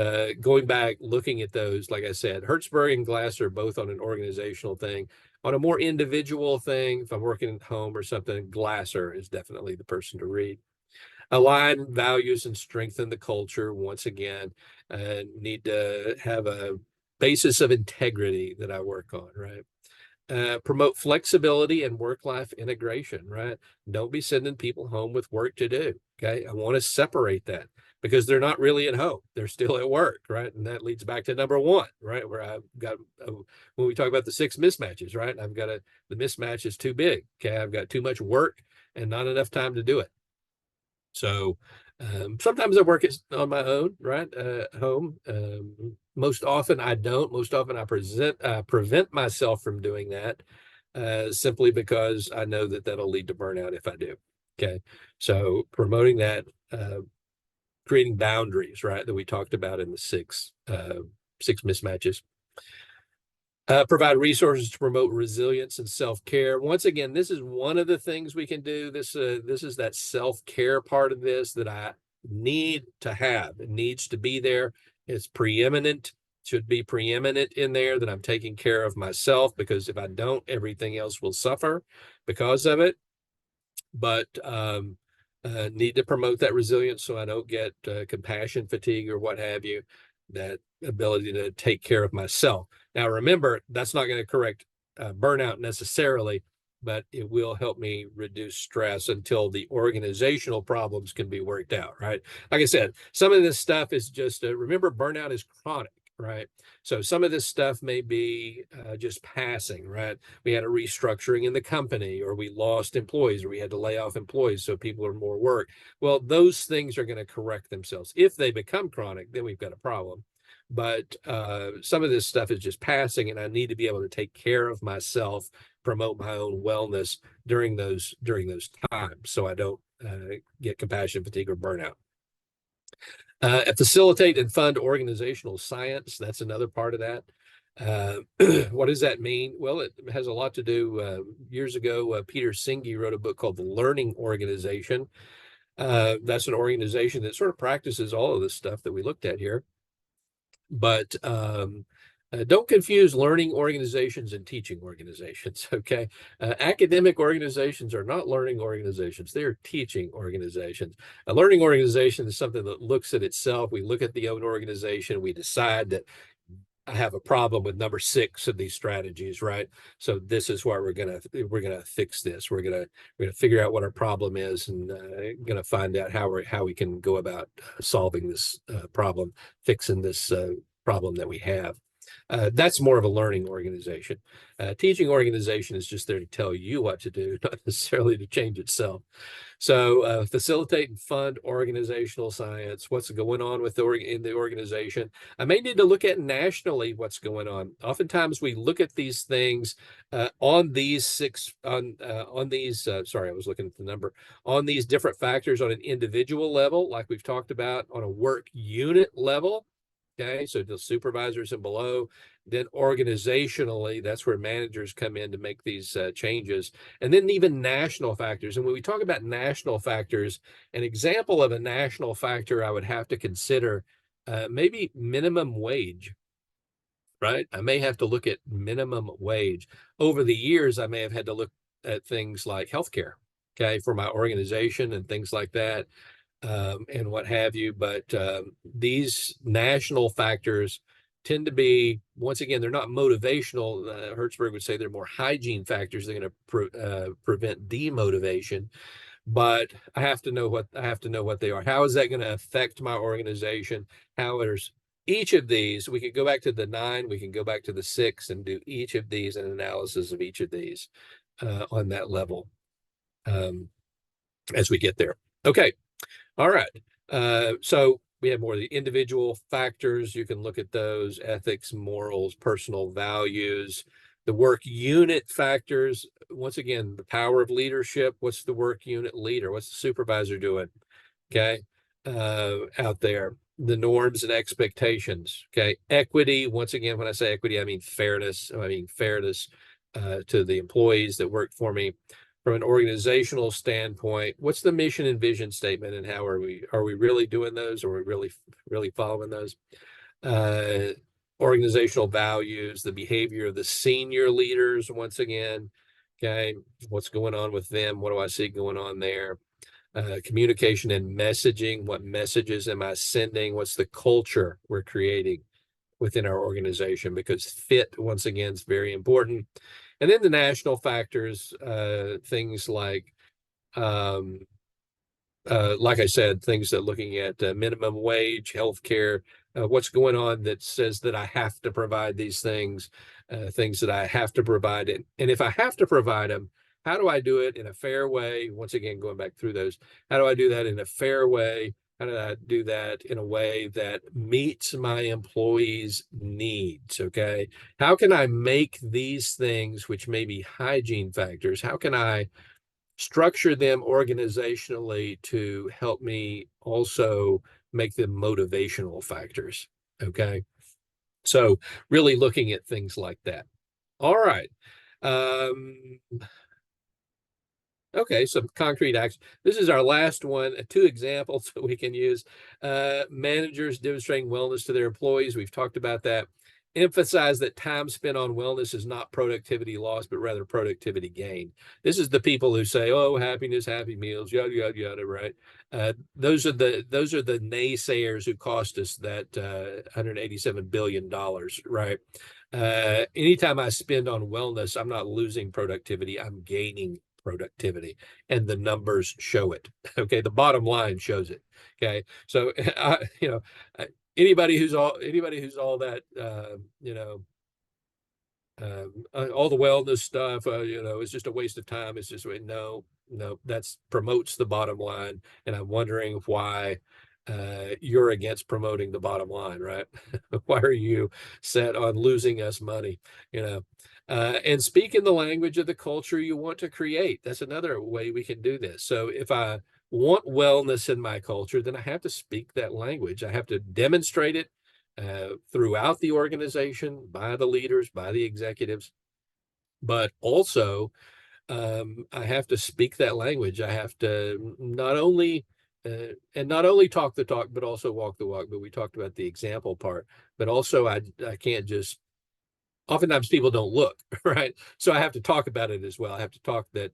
going back, looking at those, like I said, Hertzberg and Glass are both on an organizational thing. On a more individual thing, if I'm working at home or something, Glasser is definitely the person to read. Align values and strengthen the culture. Once again, need to have a basis of integrity that I work on, right? Promote flexibility and work-life integration, right? Don't be sending people home with work to do, okay? I want to separate that because they're not really at home. They're still at work, right? And that leads back to number one, right? Where I've got, when we talk about the 6 mismatches, right? The mismatch is too big, okay? I've got too much work and not enough time to do it. So sometimes I work on my own, right? Home. Most often I don't. Most often I prevent myself from doing that simply because I know that that'll lead to burnout if I do. Okay. So promoting that, creating boundaries, right? That we talked about in the six mismatches. Provide resources to promote resilience and self-care. Once again, this is one of the things we can do. This is that self-care part of this that I need to have. It needs to be there. It's preeminent, should be preeminent in there that I'm taking care of myself, because if I don't, everything else will suffer because of it. But need to promote that resilience so I don't get compassion fatigue or what have you, that ability to take care of myself. Now, remember, that's not going to correct burnout necessarily, but it will help me reduce stress until the organizational problems can be worked out, right? Like I said, some of this stuff is just, remember, burnout is chronic, right? So some of this stuff may be just passing, right? We had a restructuring in the company, or we lost employees, or we had to lay off employees so people are more work. Well, those things are going to correct themselves. If they become chronic, then we've got a problem. But some of this stuff is just passing, and I need to be able to take care of myself, promote my own wellness during those times, so I don't get compassion fatigue or burnout. Facilitate and fund organizational science. That's another part of that. What does that mean? Well, it has a lot to do. Years ago, Peter Senge wrote a book called The Learning Organization. That's an organization that sort of practices all of this stuff that we looked at here. But don't confuse learning organizations and teaching organizations, okay? Academic organizations are not learning organizations. They're teaching organizations. A learning organization is something that looks at itself. We look at the own organization. We decide that I have a problem with number 6 of these strategies, right? So this is why we're gonna fix this. We're gonna figure out what our problem is, and gonna find out how we can go about solving this problem, fixing this problem that we have. That's more of a learning organization. Teaching organization is just there to tell you what to do, not necessarily to change itself. So facilitate and fund organizational science. What's going on in the organization? I may need to look at nationally what's going on. Oftentimes we look at these things on these sorry, I was looking at the number, on these different factors on an individual level, like we've talked about, on a work unit level. Okay, so the supervisors and below. Then organizationally, that's where managers come in to make these changes. And then even national factors. And when we talk about national factors, an example of a national factor I would have to consider maybe minimum wage, right? I may have to look at minimum wage. Over the years, I may have had to look at things like healthcare, okay, for my organization and things like that, and what have you. But these national factors tend to be, once again, they're not motivational. Hertzberg would say they're more hygiene factors. They're going to prevent demotivation, but I have to know what they are. How is that going to affect my organization? How is each of these? We could go back to the 9, we can go back to the 6 and do each of these, an analysis of each of these on that level um, as we get there. Okay. All right. So we have more of the individual factors. You can look at those: ethics, morals, personal values, the work unit factors. Once again, the power of leadership. What's the work unit leader? What's the supervisor doing? Okay. Out there, the norms and expectations. Okay. Equity. Once again, when I say equity, I mean fairness. I mean fairness to the employees that work for me. From an organizational standpoint, what's the mission and vision statement, and how are we really doing those? Are we really following those? Organizational values, the behavior of the senior leaders, once again. Okay, what's going on with them? What do I see going on there? Communication and messaging. What messages am I sending? What's the culture we're creating within our organization? Because fit, once again, is very important. And then the national factors, things um, like I said, things that looking at minimum wage, healthcare, what's going on that says that I have to provide these things that I have to provide. And if I have to provide them, how do I do it in a fair way? Once again, going back through those, how do I do that in a fair way? How do I do that in a way that meets my employees' needs? Okay. How can I make these things, which may be hygiene factors, how can I structure them organizationally to help me also make them motivational factors? Okay. So really looking at things like that. All right. Um, Okay, some concrete action. This is our last one, 2 examples that we can use. Managers demonstrating wellness to their employees. We've talked about that. Emphasize that time spent on wellness is not productivity loss, but rather productivity gain. This is the people who say, "Oh, happiness, happy meals, yada yada yada." Right? Those are the naysayers who cost us that $187 billion. Right? Anytime I spend on wellness, I'm not losing productivity. I'm gaining productivity, and the numbers show it. Okay, the bottom line shows it. Okay, so anybody who's all that all the wellness stuff is just a waste of time. It's just no, that's promotes the bottom line, and I'm wondering why you're against promoting the bottom line, right? Why are you set on losing us money? You know, and speak in the language of the culture you want to create. That's another way we can do this. So if I want wellness in my culture, then I have to speak that language. I have to demonstrate it throughout the organization by the leaders, by the executives, but also I have to speak that language. I have to not only talk the talk, but also walk the walk. But we talked about the example part. But also, I can't just. Oftentimes, people don't look right, so I have to talk about it as well. I have to talk that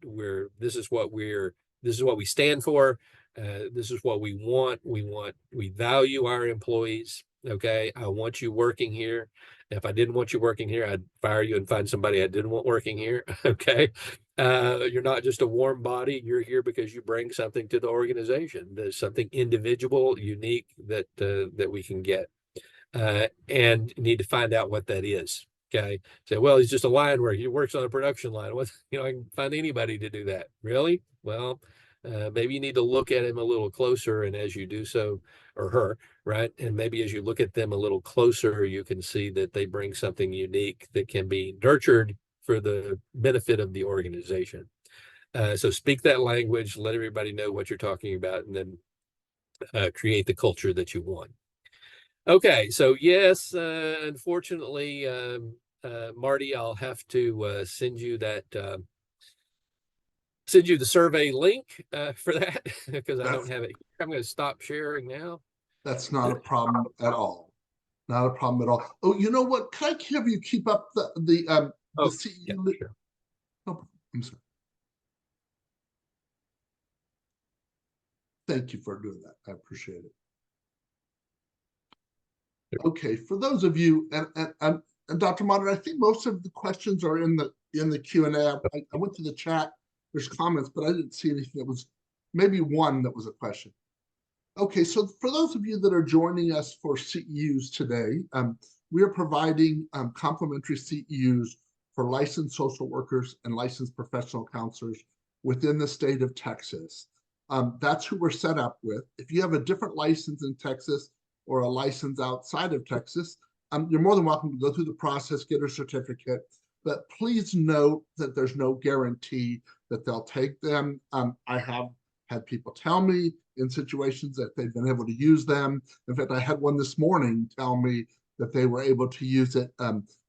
this is what we stand for. This is what we want. We value our employees. Okay, I want you working here. If I didn't want you working here, I'd fire you and find somebody I didn't want working here. Okay. You're not just a warm body. You're here because you bring something to the organization. There's something individual, unique that we can get, and need to find out what that is. Okay. Say, well, he's just a line worker. He works on a production line. What, I can find anybody to do that. Really? Well, maybe you need to look at him a little closer, and as you do so, or her, right? And maybe as you look at them a little closer, you can see that they bring something unique that can be nurtured for the benefit of the organization. So speak that language, let everybody know what you're talking about, and then create the culture that you want. Okay, so yes, unfortunately, Marty, I'll have to send you the survey link for that because I don't That's have it. I'm going to stop sharing now. that's not a problem at all. Not a problem at all. Oh, you know what? Can I have you keep up the Oh, yeah, CEU? sure. Oh, I'm sorry. Thank you for doing that. I appreciate it. Okay, for those of you, and Dr. Mottern, I think most of the questions are in the Q&A. I went to the chat. There's comments, but I didn't see anything that was maybe one that was a question. Okay, so for those of you that are joining us for CEUs today, we are providing complimentary CEUs for licensed social workers and licensed professional counselors within the state of Texas. That's who we're set up with. If you have a different license in Texas or a license outside of Texas, you're more than welcome to go through the process, get a certificate, but please note that there's no guarantee that they'll take them. I have had people tell me in situations that they've been able to use them. In fact, I had one this morning tell me that they were able to use it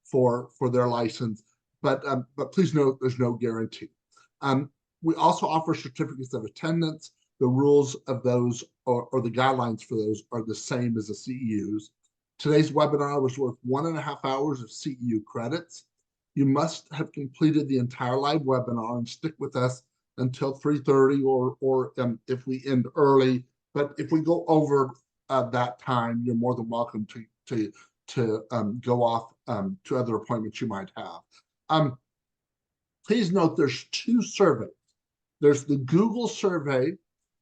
for their license, but please note there's no guarantee. We also offer certificates of attendance. The rules of those or the guidelines for those are the same as the CEUs. Today's webinar was worth 1.5 hours of CEU credits. You must have completed the entire live webinar and stick with us until 3:30 or if we end early. But if we go over that time, you're more than welcome to go off to other appointments you might have. Please note there's 2 surveys. There's the Google survey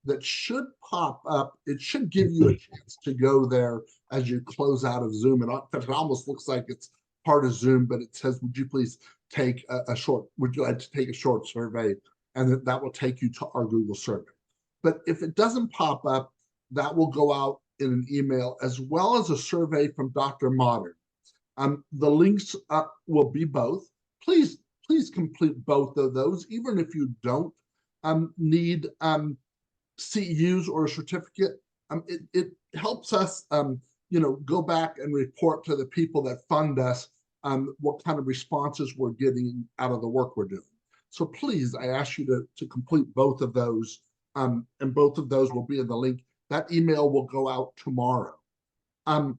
that should pop up. It should give you a chance to go there as you close out of Zoom. And it almost looks like it's part of Zoom, but it says, would you please take would you like to take a short survey? And that will take you to our Google survey. But if it doesn't pop up, that will go out in an email as well as a survey from Dr. Mottern. The links will be both. Please complete both of those, even if you don't need CEUs or a certificate. It helps us, go back and report to the people that fund us what kind of responses we're getting out of the work we're doing. So please, I ask you to complete both of those, and both of those will be in the link. That email will go out tomorrow. The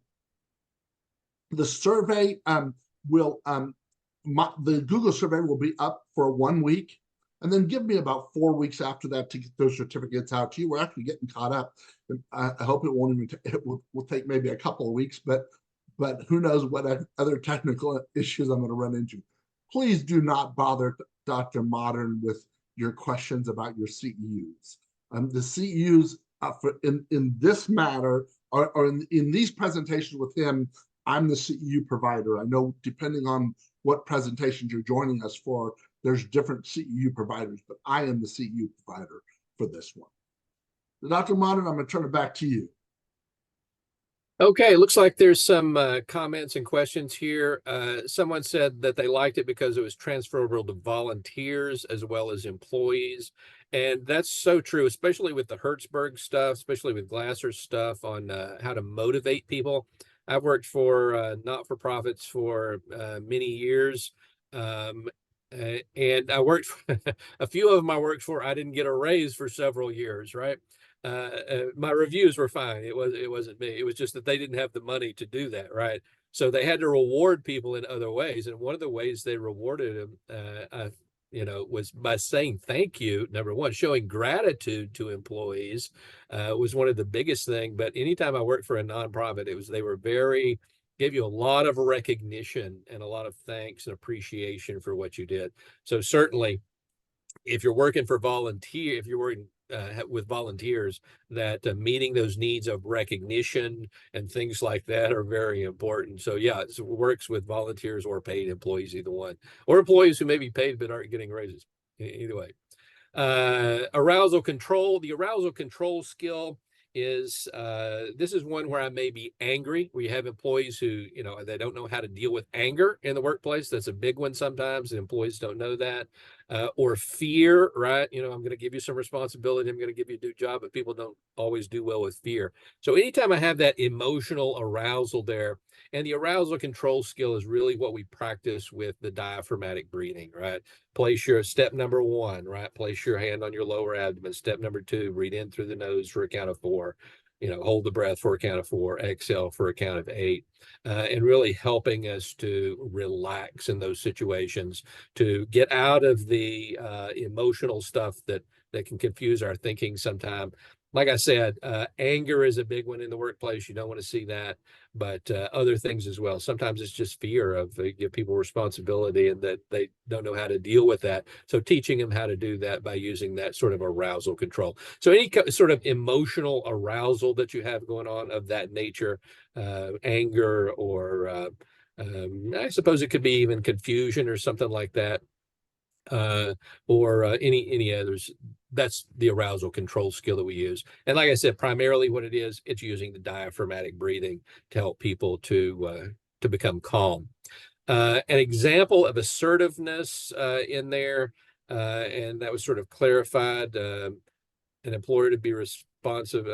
survey the Google survey will be up for 1 week, and then give me about 4 weeks after that to get those certificates out to you. We're actually getting caught up. I hope it won't even it will take maybe a couple of weeks, but who knows what other technical issues I'm going to run into. Please do not bother Dr. Mottern with your questions about your CEUs. The CEUs in this matter or in these presentations with him, I'm the CEU provider. I know depending on what presentations you're joining us for, there's different CEU providers, but I am the CEU provider for this one. Dr. Mottern, I'm going to turn it back to you. Okay, looks like there's some comments and questions here. Someone said that they liked it because it was transferable to volunteers as well as employees. And that's so true, especially with the Hertzberg stuff, especially with Glasser's stuff on how to motivate people. I've worked for not-for-profits for many years. And I worked for, a few of them I worked for, I didn't get a raise for several years, right? My reviews were fine. It wasn't me. It was just that they didn't have the money to do that, right? So they had to reward people in other ways, and one of the ways they rewarded them, was by saying thank you. Number one, showing gratitude to employees was one of the biggest thing. But anytime I worked for a nonprofit, they were gave you a lot of recognition and a lot of thanks and appreciation for what you did. So certainly, if you're working with volunteers, that meeting those needs of recognition and things like that are very important. So yeah, it works with volunteers or paid employees, either one, or employees who may be paid but aren't getting raises. Either way. Arousal control. The arousal control skill is this is one where I may be angry. We have employees who, they don't know how to deal with anger in the workplace. That's a big one sometimes. The employees don't know that. or fear, right? You know, I'm going to give you some responsibility. I'm going to give you a new job, but people don't always do well with fear. So anytime I have that emotional arousal there, and the arousal control skill is really what we practice with the diaphragmatic breathing, right? Place your step number 1, right? Place your hand on your lower abdomen. Step number 2, breathe in through the nose for a count of 4. You know, hold the breath for a count of 4, exhale for a count of 8, and really helping us to relax in those situations, to get out of the emotional stuff that can confuse our thinking sometimes. Like I said, anger is a big one in the workplace. You don't want to see that, but other things as well. Sometimes it's just fear of give people responsibility and that they don't know how to deal with that. So teaching them how to do that by using that sort of arousal control. So any sort of emotional arousal that you have going on of that nature, anger or I suppose it could be even confusion or something like that, or any others. That's the arousal control skill that we use. And like I said, primarily what it is, it's using the diaphragmatic breathing to help people to become calm. An example of assertiveness in there, and that was sort of clarified, an employer to be responsive,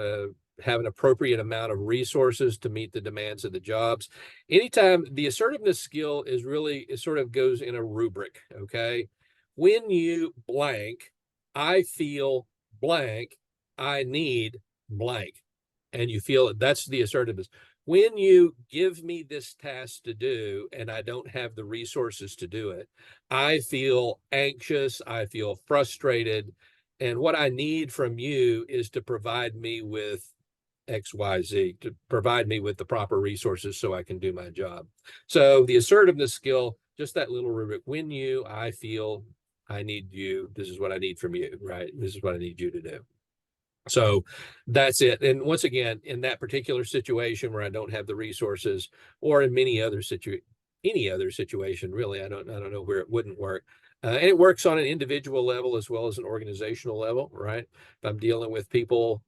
have an appropriate amount of resources to meet the demands of the jobs. Anytime the assertiveness skill is really, it sort of goes in a rubric, okay? When you blank, I feel blank, I need blank. And you feel that's the assertiveness. When you give me this task to do and I don't have the resources to do it, I feel anxious, I feel frustrated. And what I need from you is to provide me with XYZ, to provide me with the proper resources so I can do my job. So the assertiveness skill, just that little rubric, when you, I feel, I need you, this is what I need from you, right? This is what I need you to do. So that's it. And once again, in that particular situation where I don't have the resources, or in any other situation, really, I don't know where it wouldn't work. And it works on an individual level as well as an organizational level, right? If I'm dealing with people,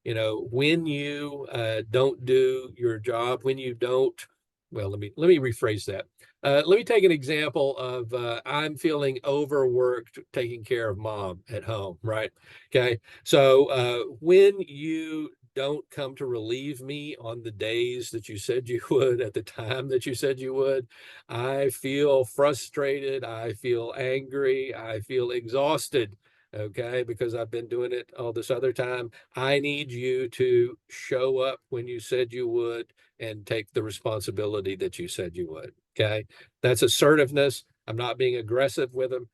you know, when you don't do your job, when you don't, well, let me rephrase that. Let me take an example of I'm feeling overworked taking care of mom at home, right? Okay. So when you don't come to relieve me on the days that you said you would at the time that you said you would, I feel frustrated. I feel angry. I feel exhausted. Okay. Because I've been doing it all this other time. I need you to show up when you said you would and take the responsibility that you said you would. Okay. That's assertiveness. I'm not being aggressive with them.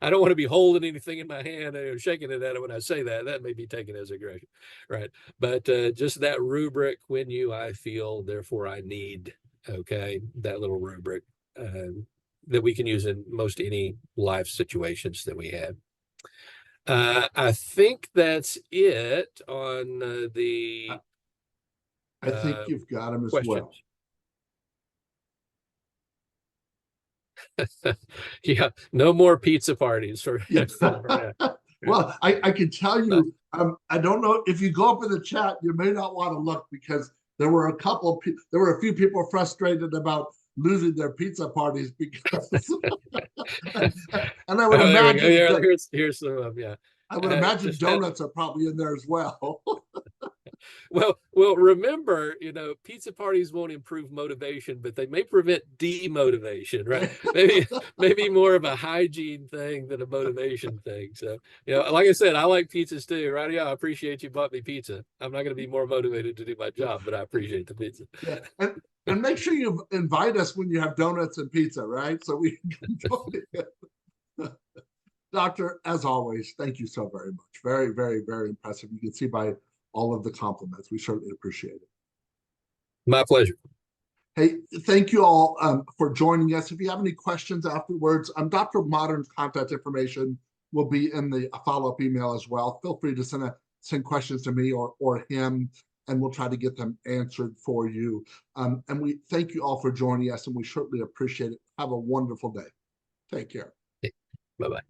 I don't want to be holding anything in my hand and shaking it at it when I say that. That may be taken as aggression, right? But just that rubric, when you, I feel, therefore I need, okay, that little rubric that we can use in most any life situations that we have. I think that's it on the I think you've got them as questions. well. Yeah, no more pizza parties for, Yeah. for Well, I can tell you, I don't know if you go up in the chat, you may not want to look because there were a few people frustrated about losing their pizza parties because, and I would Oh, there we go. imagine, Yeah, here's some of yeah. I would imagine Just that. donuts are probably in there as well. Well, remember, you know, pizza parties won't improve motivation, but they may prevent demotivation, right? Maybe more of a hygiene thing than a motivation thing. So, you know, like I said, I like pizzas too, right? Yeah, I appreciate you bought me pizza. I'm not going to be more motivated to do my job, but I appreciate the pizza. Yeah, and make sure you invite us when you have donuts and pizza, right? So we can join it. Doctor, as always, thank you so very much. Very, very, very impressive. You can see by all of the compliments. We certainly appreciate it. My pleasure. Hey, thank you all for joining us. If you have any questions afterwards, Dr. Mottern's contact information will be in the follow-up email as well. Feel free to send questions to me or him, and we'll try to get them answered for you. And we thank you all for joining us, and we certainly appreciate it. Have a wonderful day. Take care. Bye-bye.